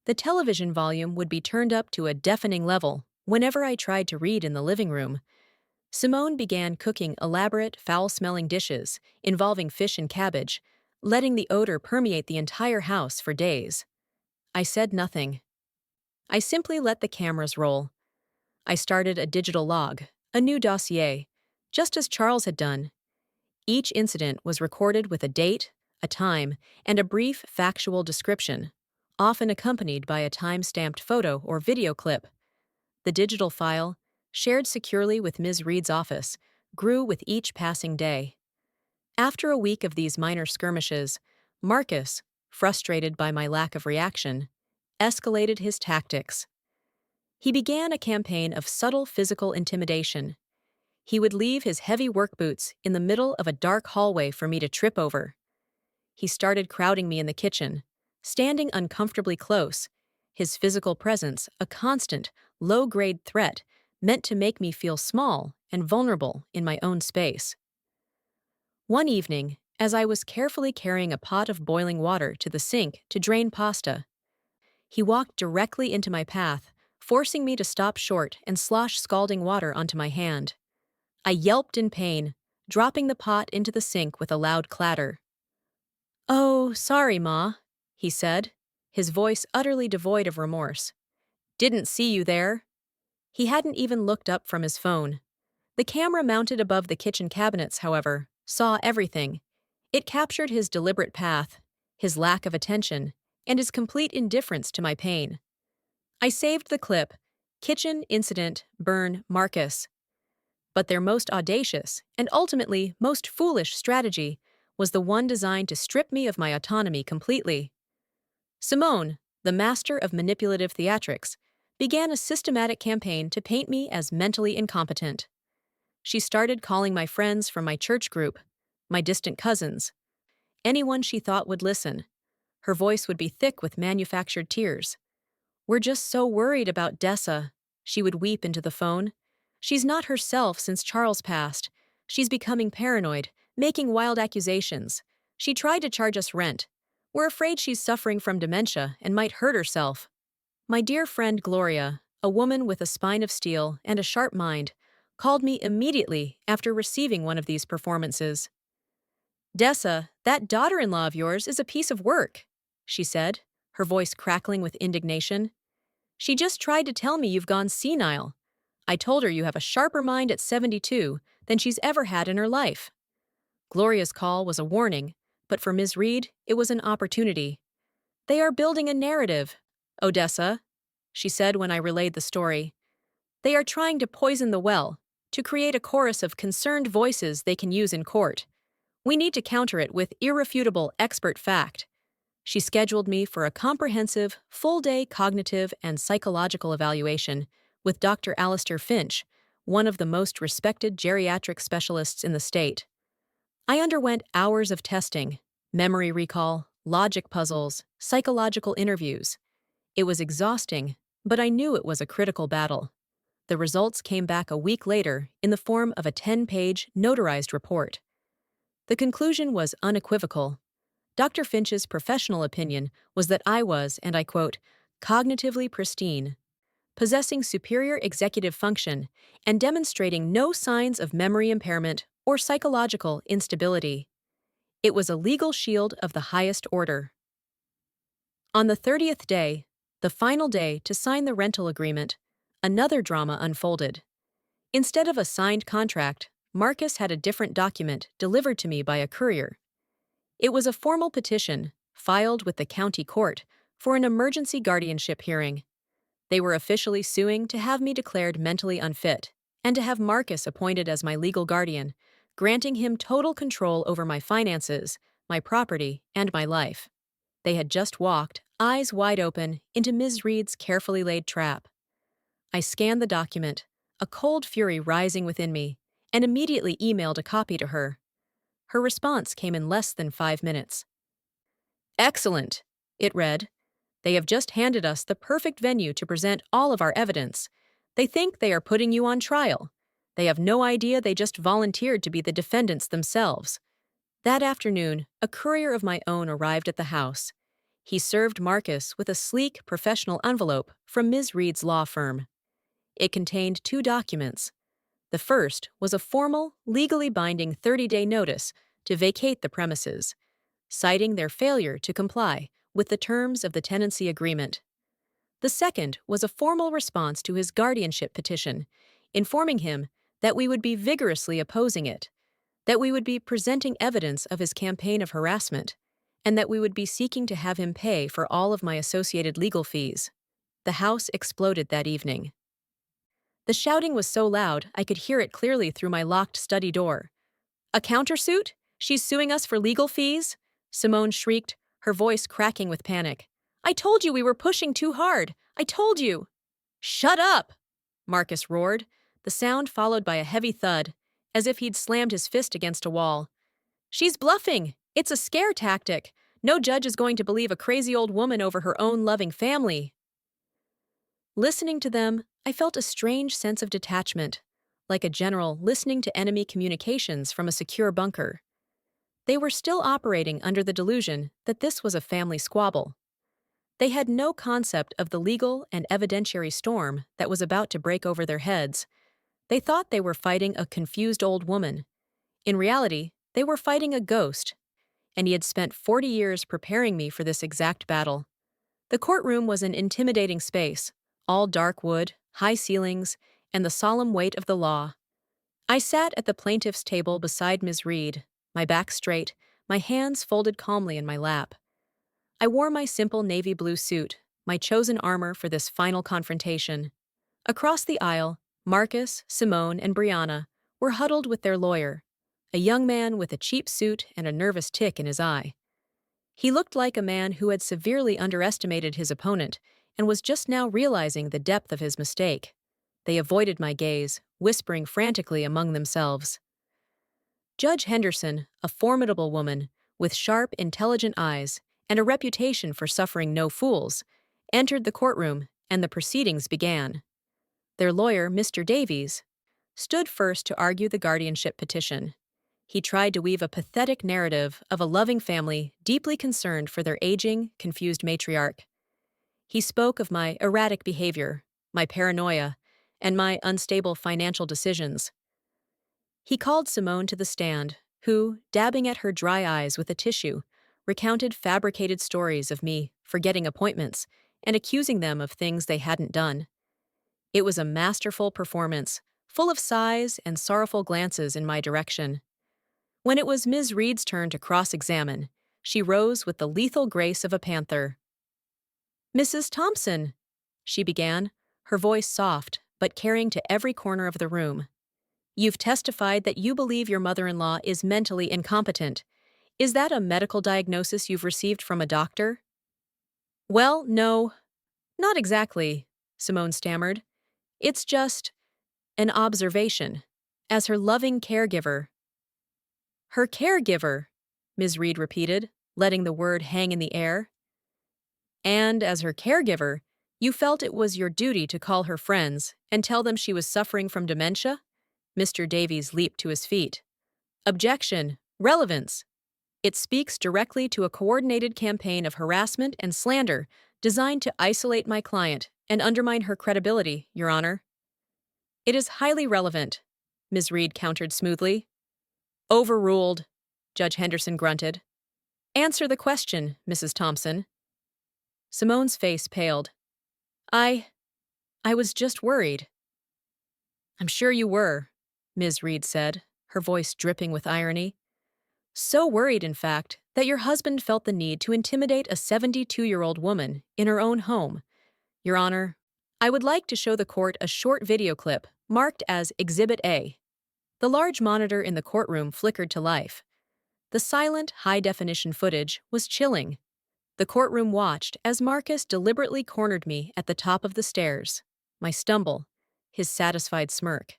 The television volume would be turned up to a deafening level whenever I tried to read in the living room. Simone began cooking elaborate, foul-smelling dishes involving fish and cabbage, letting the odor permeate the entire house for days. I said nothing. I simply let the cameras roll. I started a digital log, a new dossier, just as Charles had done. Each incident was recorded with a date, a time, and a brief factual description, often accompanied by a time-stamped photo or video clip. The digital file, shared securely with Ms. Reed's office, grew with each passing day. After a week of these minor skirmishes, Marcus, frustrated by my lack of reaction, escalated his tactics. He began a campaign of subtle physical intimidation. He would leave his heavy work boots in the middle of a dark hallway for me to trip over. He started crowding me in the kitchen, standing uncomfortably close, his physical presence a constant, low-grade threat meant to make me feel small and vulnerable in my own space. One evening, as I was carefully carrying a pot of boiling water to the sink to drain pasta, he walked directly into my path, forcing me to stop short and slosh scalding water onto my hand. I yelped in pain, dropping the pot into the sink with a loud clatter. Oh, sorry, Ma, he said, his voice utterly devoid of remorse. Didn't see you there. He hadn't even looked up from his phone. The camera mounted above the kitchen cabinets, however, saw everything. It captured his deliberate path, his lack of attention, and his complete indifference to my pain. I saved the clip, Kitchen Incident, Burn, Marcus. But their most audacious, and ultimately most foolish strategy was the one designed to strip me of my autonomy completely. Simone, the master of manipulative theatrics, began a systematic campaign to paint me as mentally incompetent. She started calling my friends from my church group, my distant cousins, anyone she thought would listen. Her voice would be thick with manufactured tears. "We're just so worried about Dessa," she would weep into the phone. "She's not herself since Charles passed. She's becoming paranoid, making wild accusations. She tried to charge us rent. We're afraid she's suffering from dementia and might hurt herself." My dear friend Gloria, a woman with a spine of steel and a sharp mind, called me immediately after receiving one of these performances. "Dessa, that daughter-in-law of yours is a piece of work," she said, her voice crackling with indignation. "She just tried to tell me you've gone senile. I told her you have a sharper mind at 72 than she's ever had in her life." Gloria's call was a warning, but for Ms. Reed, it was an opportunity. "They are building a narrative, Odessa," she said when I relayed the story. "They are trying to poison the well, to create a chorus of concerned voices they can use in court. We need to counter it with irrefutable expert fact." She scheduled me for a comprehensive, full-day cognitive and psychological evaluation with Dr. Alistair Finch, one of the most respected geriatric specialists in the state. I underwent hours of testing, memory recall, logic puzzles, psychological interviews. It was exhausting, but I knew it was a critical battle. The results came back a week later in the form of a 10-page, notarized report. The conclusion was unequivocal. Dr. Finch's professional opinion was that I was, and I quote, "cognitively pristine, possessing superior executive function and demonstrating no signs of memory impairment or psychological instability." It was a legal shield of the highest order. On the 30th day, the final day to sign the rental agreement, another drama unfolded. Instead of a signed contract, Marcus had a different document delivered to me by a courier. It was a formal petition, filed with the county court, for an emergency guardianship hearing. They were officially suing to have me declared mentally unfit, and to have Marcus appointed as my legal guardian, granting him total control over my finances, my property, and my life. They had just walked, eyes wide open, into Ms. Reed's carefully laid trap. I scanned the document, a cold fury rising within me, and immediately emailed a copy to her. Her response came in less than 5 minutes. "Excellent," it read. "They have just handed us the perfect venue to present all of our evidence. They think they are putting you on trial. They have no idea they just volunteered to be the defendants themselves." That afternoon, a courier of my own arrived at the house. He served Marcus with a sleek, professional envelope from Ms. Reed's law firm. It contained 2 documents. The first was a formal, legally binding 30-day notice to vacate the premises, citing their failure to comply with the terms of the tenancy agreement. The second was a formal response to his guardianship petition, informing him that we would be vigorously opposing it, that we would be presenting evidence of his campaign of harassment, and that we would be seeking to have him pay for all of my associated legal fees. The house exploded that evening. The shouting was so loud I could hear it clearly through my locked study door. "A countersuit? She's suing us for legal fees?" Simone shrieked, her voice cracking with panic. "I told you we were pushing too hard. I told you." "Shut up!" Marcus roared, the sound followed by a heavy thud, as if he'd slammed his fist against a wall. "She's bluffing. It's a scare tactic. No judge is going to believe a crazy old woman over her own loving family." Listening to them, I felt a strange sense of detachment, like a general listening to enemy communications from a secure bunker. They were still operating under the delusion that this was a family squabble. They had no concept of the legal and evidentiary storm that was about to break over their heads. They thought they were fighting a confused old woman. In reality, they were fighting a ghost, and he had spent 40 years preparing me for this exact battle. The courtroom was an intimidating space, all dark wood, high ceilings, and the solemn weight of the law. I sat at the plaintiff's table beside Ms. Reed, my back straight, my hands folded calmly in my lap. I wore my simple navy blue suit, my chosen armor for this final confrontation. Across the aisle, Marcus, Simone, and Brianna were huddled with their lawyer, a young man with a cheap suit and a nervous tick in his eye. He looked like a man who had severely underestimated his opponent and was just now realizing the depth of his mistake. They avoided my gaze, whispering frantically among themselves. Judge Henderson, a formidable woman, with sharp, intelligent eyes and a reputation for suffering no fools, entered the courtroom, and the proceedings began. Their lawyer, Mr. Davies, stood first to argue the guardianship petition. He tried to weave a pathetic narrative of a loving family deeply concerned for their aging, confused matriarch. He spoke of my erratic behavior, my paranoia, and my unstable financial decisions. He called Simone to the stand, who, dabbing at her dry eyes with a tissue, recounted fabricated stories of me forgetting appointments and accusing them of things they hadn't done. It was a masterful performance, full of sighs and sorrowful glances in my direction. When it was Ms. Reed's turn to cross-examine, she rose with the lethal grace of a panther. "Mrs. Thompson," she began, her voice soft but carrying to every corner of the room. "You've testified that you believe your mother-in-law is mentally incompetent. Is that a medical diagnosis you've received from a doctor?" "Well, no, not exactly," Simone stammered. "It's just an observation. As her loving caregiver." "Her caregiver," Ms. Reed repeated, letting the word hang in the air. "And as her caregiver, you felt it was your duty to call her friends and tell them she was suffering from dementia?" Mr. Davies leaped to his feet. "Objection. Relevance. It speaks directly to a coordinated campaign of harassment and slander designed to isolate my client and undermine her credibility, Your Honor." "It is highly relevant," Ms. Reed countered smoothly. "Overruled," Judge Henderson grunted. "Answer the question, Mrs. Thompson." Simone's face paled. I was just worried." "I'm sure you were," Ms. Reed said, her voice dripping with irony. "So worried, in fact, that your husband felt the need to intimidate a 72-year-old woman in her own home. Your Honor, I would like to show the court a short video clip marked as Exhibit A." The large monitor in the courtroom flickered to life. The silent, high-definition footage was chilling. The courtroom watched as Marcus deliberately cornered me at the top of the stairs. My stumble, his satisfied smirk.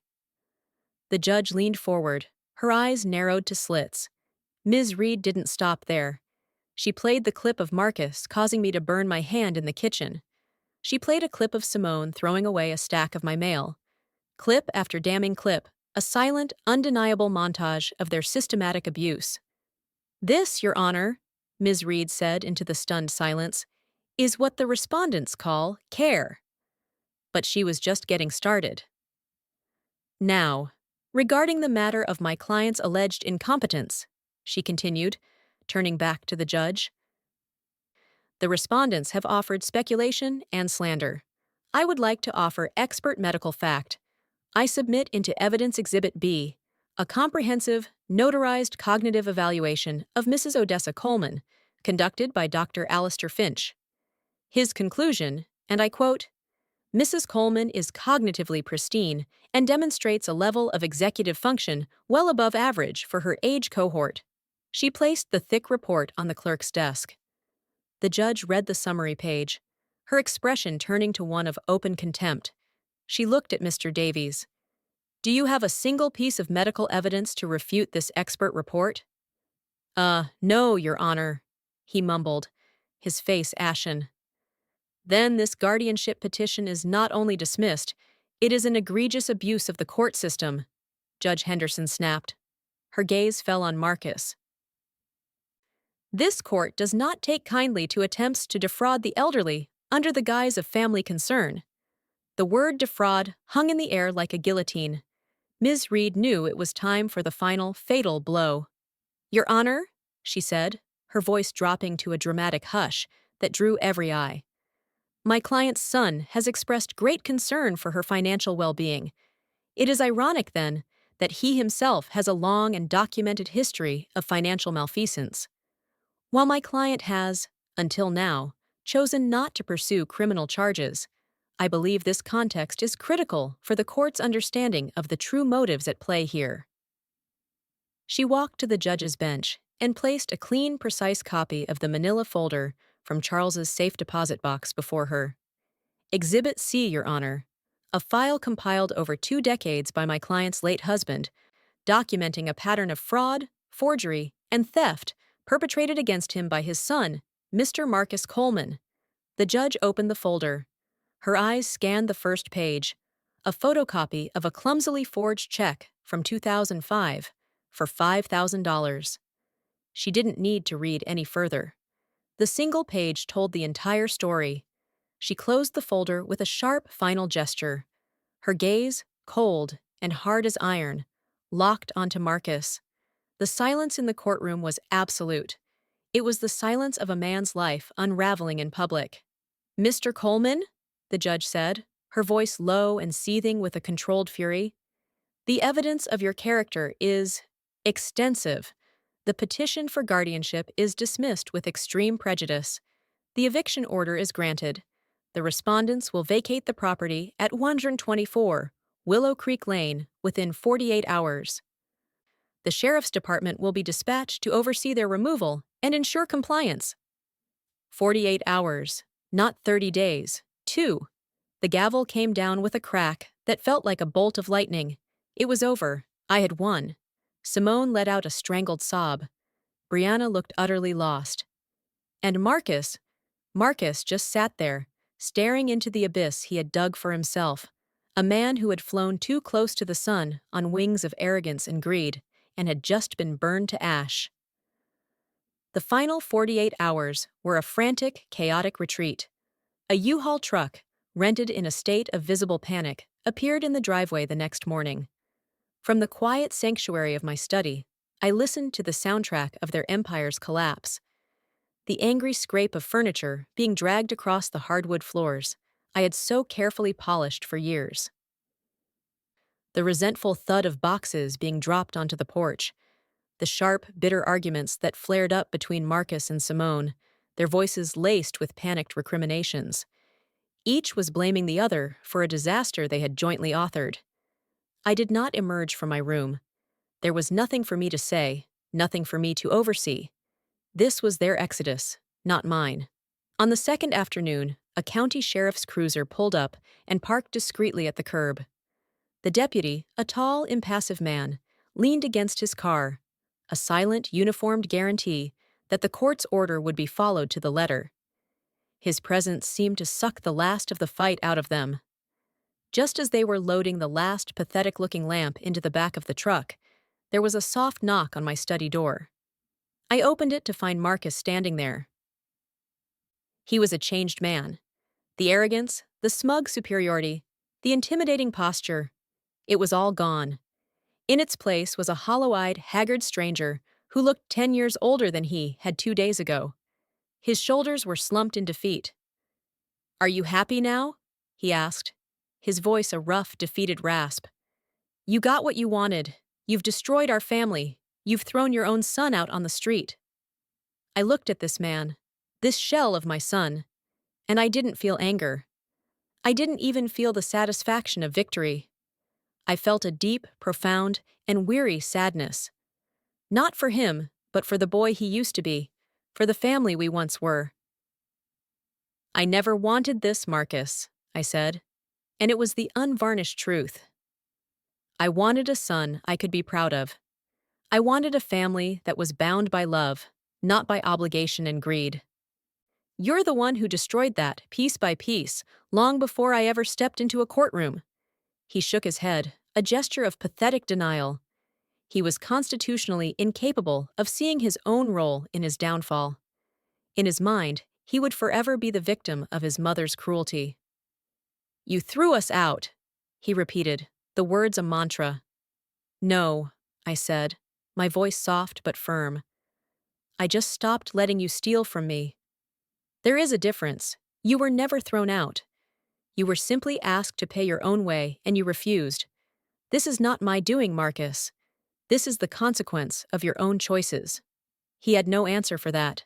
The judge leaned forward, her eyes narrowed to slits. Ms. Reed didn't stop there. She played the clip of Marcus causing me to burn my hand in the kitchen. She played a clip of Simone throwing away a stack of my mail. Clip after damning clip, a silent, undeniable montage of their systematic abuse. "This, Your Honor," Ms. Reed said into the stunned silence, "is what the respondents call care." But she was just getting started. "Now, regarding the matter of my client's alleged incompetence," she continued, turning back to the judge, "the respondents have offered speculation and slander. I would like to offer expert medical fact. I submit into Evidence Exhibit B a comprehensive, notarized cognitive evaluation of Mrs. Odessa Coleman, conducted by Dr. Alistair Finch. His conclusion, and I quote, "Mrs. Coleman is cognitively pristine and demonstrates a level of executive function well above average for her age cohort." She placed the thick report on the clerk's desk. The judge read the summary page, her expression turning to one of open contempt. She looked at Mr. Davies. "Do you have a single piece of medical evidence to refute this expert report?" No, Your Honor," he mumbled, his face ashen. "Then this guardianship petition is not only dismissed, it is an egregious abuse of the court system," Judge Henderson snapped. Her gaze fell on Marcus. "This court does not take kindly to attempts to defraud the elderly under the guise of family concern." The word defraud hung in the air like a guillotine. Ms. Reed knew it was time for the final, fatal blow. "Your Honor," she said, her voice dropping to a dramatic hush that drew every eye. My client's son has expressed great concern for her financial well-being. It is ironic, then, that he himself has a long and documented history of financial malfeasance. While my client has, until now, chosen not to pursue criminal charges, I believe this context is critical for the court's understanding of the true motives at play here. She walked to the judge's bench and placed a clean, precise copy of the manila folder from Charles's safe deposit box before her. Exhibit C, Your Honor, a file compiled over 2 decades by my client's late husband, documenting a pattern of fraud, forgery, and theft perpetrated against him by his son, Mr. Marcus Coleman. The judge opened the folder. Her eyes scanned the first page, a photocopy of a clumsily forged check from 2005 for $5,000. She didn't need to read any further. The single page told the entire story. She closed the folder with a sharp final gesture. Her gaze, cold and hard as iron, locked onto Marcus. The silence in the courtroom was absolute. It was the silence of a man's life unraveling in public. "Mr. Coleman?" the judge said, her voice low and seething with a controlled fury. "The evidence of your character is extensive. The petition for guardianship is dismissed with extreme prejudice. The eviction order is granted. The respondents will vacate the property at 124 Willow Creek Lane within 48 hours. The Sheriff's Department will be dispatched to oversee their removal and ensure compliance." 48 hours, not 30 days. 2. The gavel came down with a crack that felt like a bolt of lightning. It was over. I had won. Simone let out a strangled sob. Brianna looked utterly lost. And Marcus just sat there, staring into the abyss he had dug for himself. A man who had flown too close to the sun on wings of arrogance and greed, and had just been burned to ash. The final 48 hours were a frantic, chaotic retreat. A U-Haul truck, rented in a state of visible panic, appeared in the driveway the next morning. From the quiet sanctuary of my study, I listened to the soundtrack of their empire's collapse. The angry scrape of furniture being dragged across the hardwood floors I had so carefully polished for years. The resentful thud of boxes being dropped onto the porch. The sharp, bitter arguments that flared up between Marcus and Simone, their voices laced with panicked recriminations. Each was blaming the other for a disaster they had jointly authored. I did not emerge from my room. There was nothing for me to say, nothing for me to oversee. This was their exodus, not mine. On the second afternoon, a county sheriff's cruiser pulled up and parked discreetly at the curb. The deputy, a tall, impassive man, leaned against his car, a silent, uniformed guarantee that the court's order would be followed to the letter. His presence seemed to suck the last of the fight out of them. Just as they were loading the last pathetic-looking lamp into the back of the truck, there was a soft knock on my study door. I opened it to find Marcus standing there. He was a changed man. The arrogance, the smug superiority, the intimidating posture, it was all gone. In its place was a hollow-eyed, haggard stranger who looked 10 years older than he had 2 days ago. His shoulders were slumped in defeat. "Are you happy now?" he asked, his voice a rough, defeated rasp. "You got what you wanted. You've destroyed our family. You've thrown your own son out on the street." I looked at this man, this shell of my son, and I didn't feel anger. I didn't even feel the satisfaction of victory. I felt a deep, profound, and weary sadness. Not for him, but for the boy he used to be, for the family we once were. "I never wanted this, Marcus," I said, and it was the unvarnished truth. I wanted a son I could be proud of. I wanted a family that was bound by love, not by obligation and greed. You're the one who destroyed that, piece by piece, long before I ever stepped into a courtroom. He shook his head, a gesture of pathetic denial. He was constitutionally incapable of seeing his own role in his downfall. In his mind, he would forever be the victim of his mother's cruelty. "You threw us out," he repeated, the words a mantra. "No," I said, my voice soft but firm. I just stopped letting you steal from me. There is a difference. You were never thrown out. You were simply asked to pay your own way, and you refused. This is not my doing, Marcus. This is the consequence of your own choices. He had no answer for that.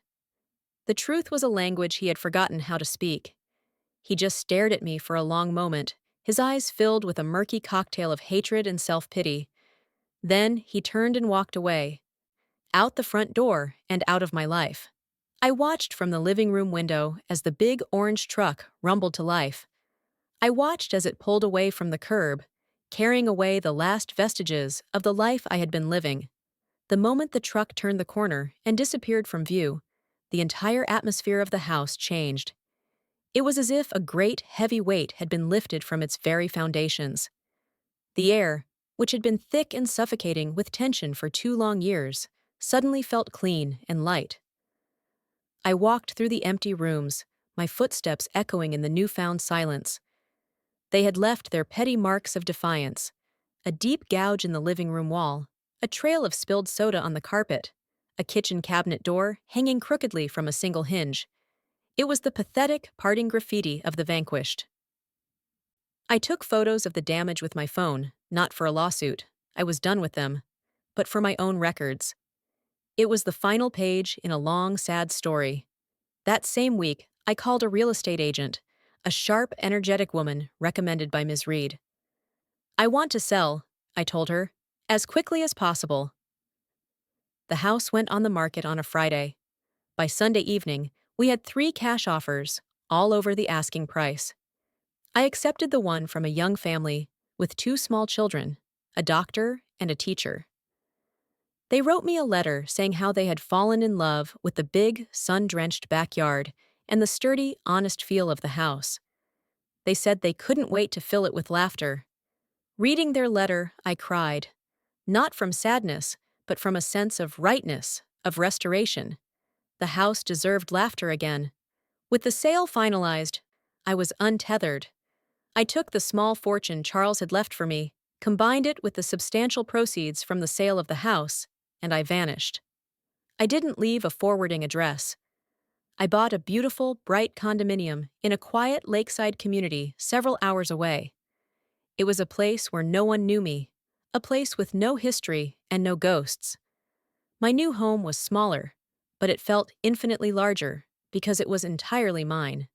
The truth was a language he had forgotten how to speak. He just stared at me for a long moment, his eyes filled with a murky cocktail of hatred and self-pity. Then he turned and walked away, out the front door and out of my life. I watched from the living room window as the big orange truck rumbled to life. I watched as it pulled away from the curb, carrying away the last vestiges of the life I had been living. The moment the truck turned the corner and disappeared from view, the entire atmosphere of the house changed. It was as if a great, heavy weight had been lifted from its very foundations. The air, which had been thick and suffocating with tension for 2 long years, suddenly felt clean and light. I walked through the empty rooms, my footsteps echoing in the newfound silence. They had left their petty marks of defiance: a deep gouge in the living room wall, a trail of spilled soda on the carpet, a kitchen cabinet door hanging crookedly from a single hinge. It was the pathetic parting graffiti of the vanquished. I took photos of the damage with my phone, not for a lawsuit. I was done with them, but for my own records. It was the final page in a long, sad story. That same week, I called a real estate agent, a sharp, energetic woman recommended by Ms. Reed. I want to sell, I told her, as quickly as possible. The house went on the market on a Friday. By Sunday evening, we had 3 cash offers, all over the asking price. I accepted the one from a young family with 2 small children, a doctor and a teacher. They wrote me a letter saying how they had fallen in love with the big, sun-drenched backyard and the sturdy, honest feel of the house. They said they couldn't wait to fill it with laughter. Reading their letter, I cried, not from sadness, but from a sense of rightness, of restoration. The house deserved laughter again. With the sale finalized, I was untethered. I took the small fortune Charles had left for me, combined it with the substantial proceeds from the sale of the house, and I vanished. I didn't leave a forwarding address. I bought a beautiful, bright condominium in a quiet lakeside community several hours away. It was a place where no one knew me, a place with no history and no ghosts. My new home was smaller, but it felt infinitely larger because it was entirely mine.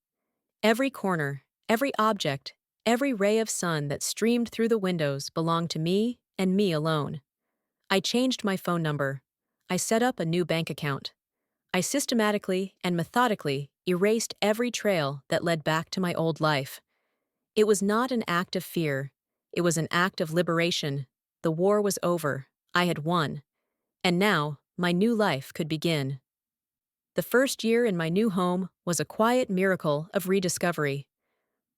Every corner, every object, every ray of sun that streamed through the windows belonged to me and me alone. I changed my phone number. I set up a new bank account. I systematically and methodically erased every trail that led back to my old life. It was not an act of fear. It was an act of liberation. The war was over. I had won. And now, my new life could begin. The first year in my new home was a quiet miracle of rediscovery.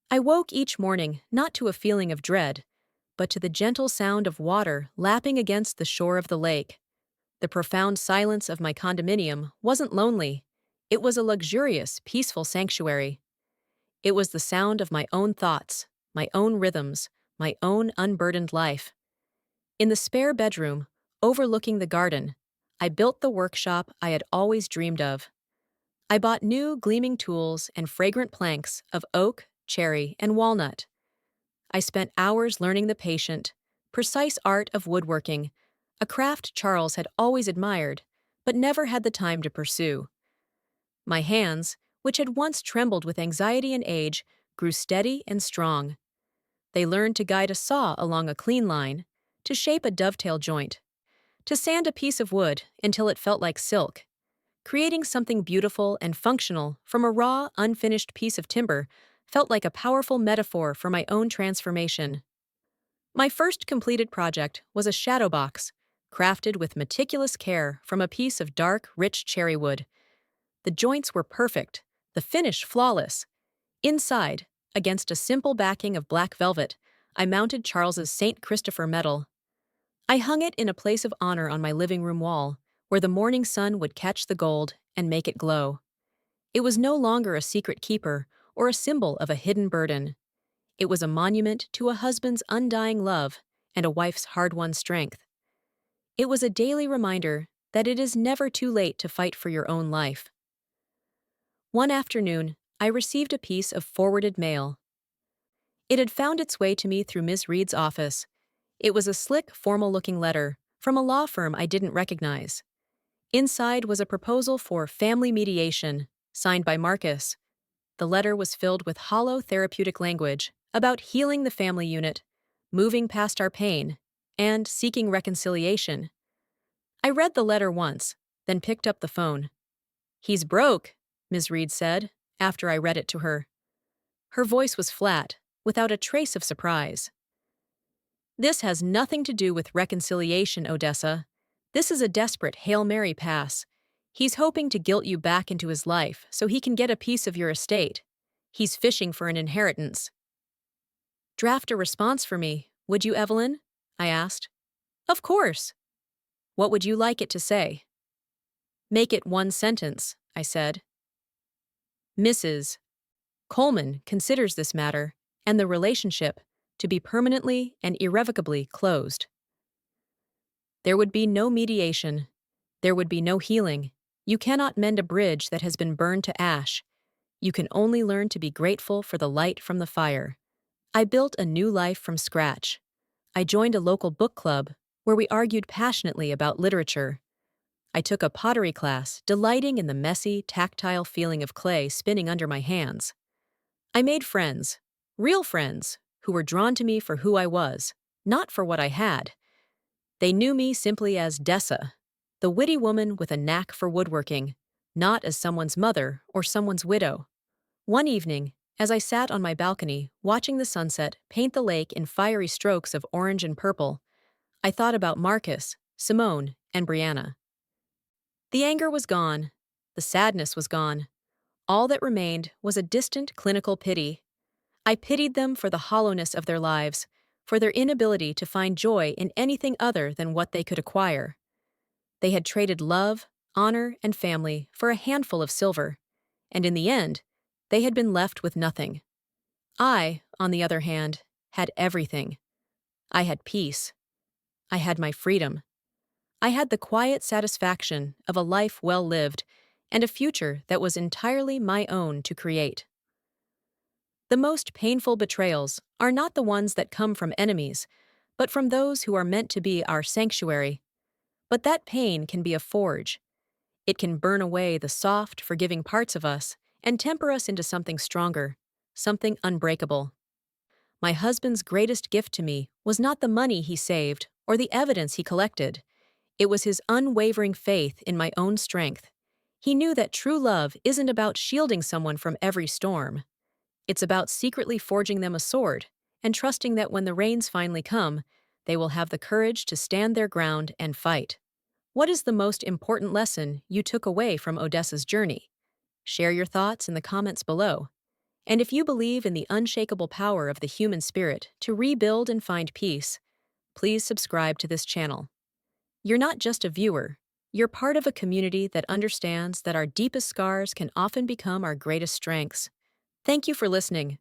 I woke each morning not to a feeling of dread, but to the gentle sound of water lapping against the shore of the lake. The profound silence of my condominium wasn't lonely. It was a luxurious, peaceful sanctuary. It was the sound of my own thoughts, my own rhythms, my own unburdened life. In the spare bedroom, overlooking the garden, I built the workshop I had always dreamed of. I bought new, gleaming tools and fragrant planks of oak, cherry, and walnut. I spent hours learning the patient, precise art of woodworking, a craft Charles had always admired, but never had the time to pursue. My hands, which had once trembled with anxiety and age, grew steady and strong. They learned to guide a saw along a clean line, to shape a dovetail joint, to sand a piece of wood until it felt like silk. Creating something beautiful and functional from a raw, unfinished piece of timber felt like a powerful metaphor for my own transformation. My first completed project was a shadow box, crafted with meticulous care from a piece of dark, rich cherry wood. The joints were perfect, the finish flawless. Inside, against a simple backing of black velvet, I mounted Charles's St. Christopher medal. I hung it in a place of honor on my living room wall, where the morning sun would catch the gold and make it glow. It was no longer a secret keeper or a symbol of a hidden burden. It was a monument to a husband's undying love and a wife's hard-won strength. It was a daily reminder that it is never too late to fight for your own life. One afternoon, I received a piece of forwarded mail. It had found its way to me through Miss Reed's office. It was a slick, formal-looking letter from a law firm I didn't recognize. Inside was a proposal for family mediation, signed by Marcus. The letter was filled with hollow therapeutic language about healing the family unit, moving past our pain, and seeking reconciliation. I read the letter once, then picked up the phone. "He's broke," Ms. Reed said, after I read it to her. Her voice was flat, without a trace of surprise. "This has nothing to do with reconciliation, Odessa. This is a desperate Hail Mary pass. He's hoping to guilt you back into his life so he can get a piece of your estate. He's fishing for an inheritance." "Draft a response for me, would you, Evelyn?" I asked. "Of course." "What would you like it to say?" "Make it one sentence," I said. "Mrs. Coleman considers this matter, and the relationship, to be permanently and irrevocably closed. There would be no mediation. There would be no healing. You cannot mend a bridge that has been burned to ash. You can only learn to be grateful for the light from the fire. I built a new life from scratch. I joined a local book club where we argued passionately about literature. I took a pottery class, delighting in the messy, tactile feeling of clay spinning under my hands. I made friends, real friends, who were drawn to me for who I was, not for what I had. They knew me simply as Dessa, the witty woman with a knack for woodworking, not as someone's mother or someone's widow. One evening, as I sat on my balcony watching the sunset paint the lake in fiery strokes of orange and purple, I thought about Marcus, Simone, and Brianna. The anger was gone. The sadness was gone. All that remained was a distant clinical pity. I pitied them for the hollowness of their lives, for their inability to find joy in anything other than what they could acquire. They had traded love, honor, and family for a handful of silver, and in the end, they had been left with nothing. I, on the other hand, had everything. I had peace. I had my freedom. I had the quiet satisfaction of a life well lived and a future that was entirely my own to create. The most painful betrayals are not the ones that come from enemies, but from those who are meant to be our sanctuary. But that pain can be a forge. It can burn away the soft, forgiving parts of us and temper us into something stronger, something unbreakable. My husband's greatest gift to me was not the money he saved or the evidence he collected. It was his unwavering faith in my own strength. He knew that true love isn't about shielding someone from every storm. It's about secretly forging them a sword and trusting that when the rains finally come, they will have the courage to stand their ground and fight. What is the most important lesson you took away from Odessa's journey? Share your thoughts in the comments below. And if you believe in the unshakable power of the human spirit to rebuild and find peace, please subscribe to this channel. You're not just a viewer, you're part of a community that understands that our deepest scars can often become our greatest strengths. Thank you for listening.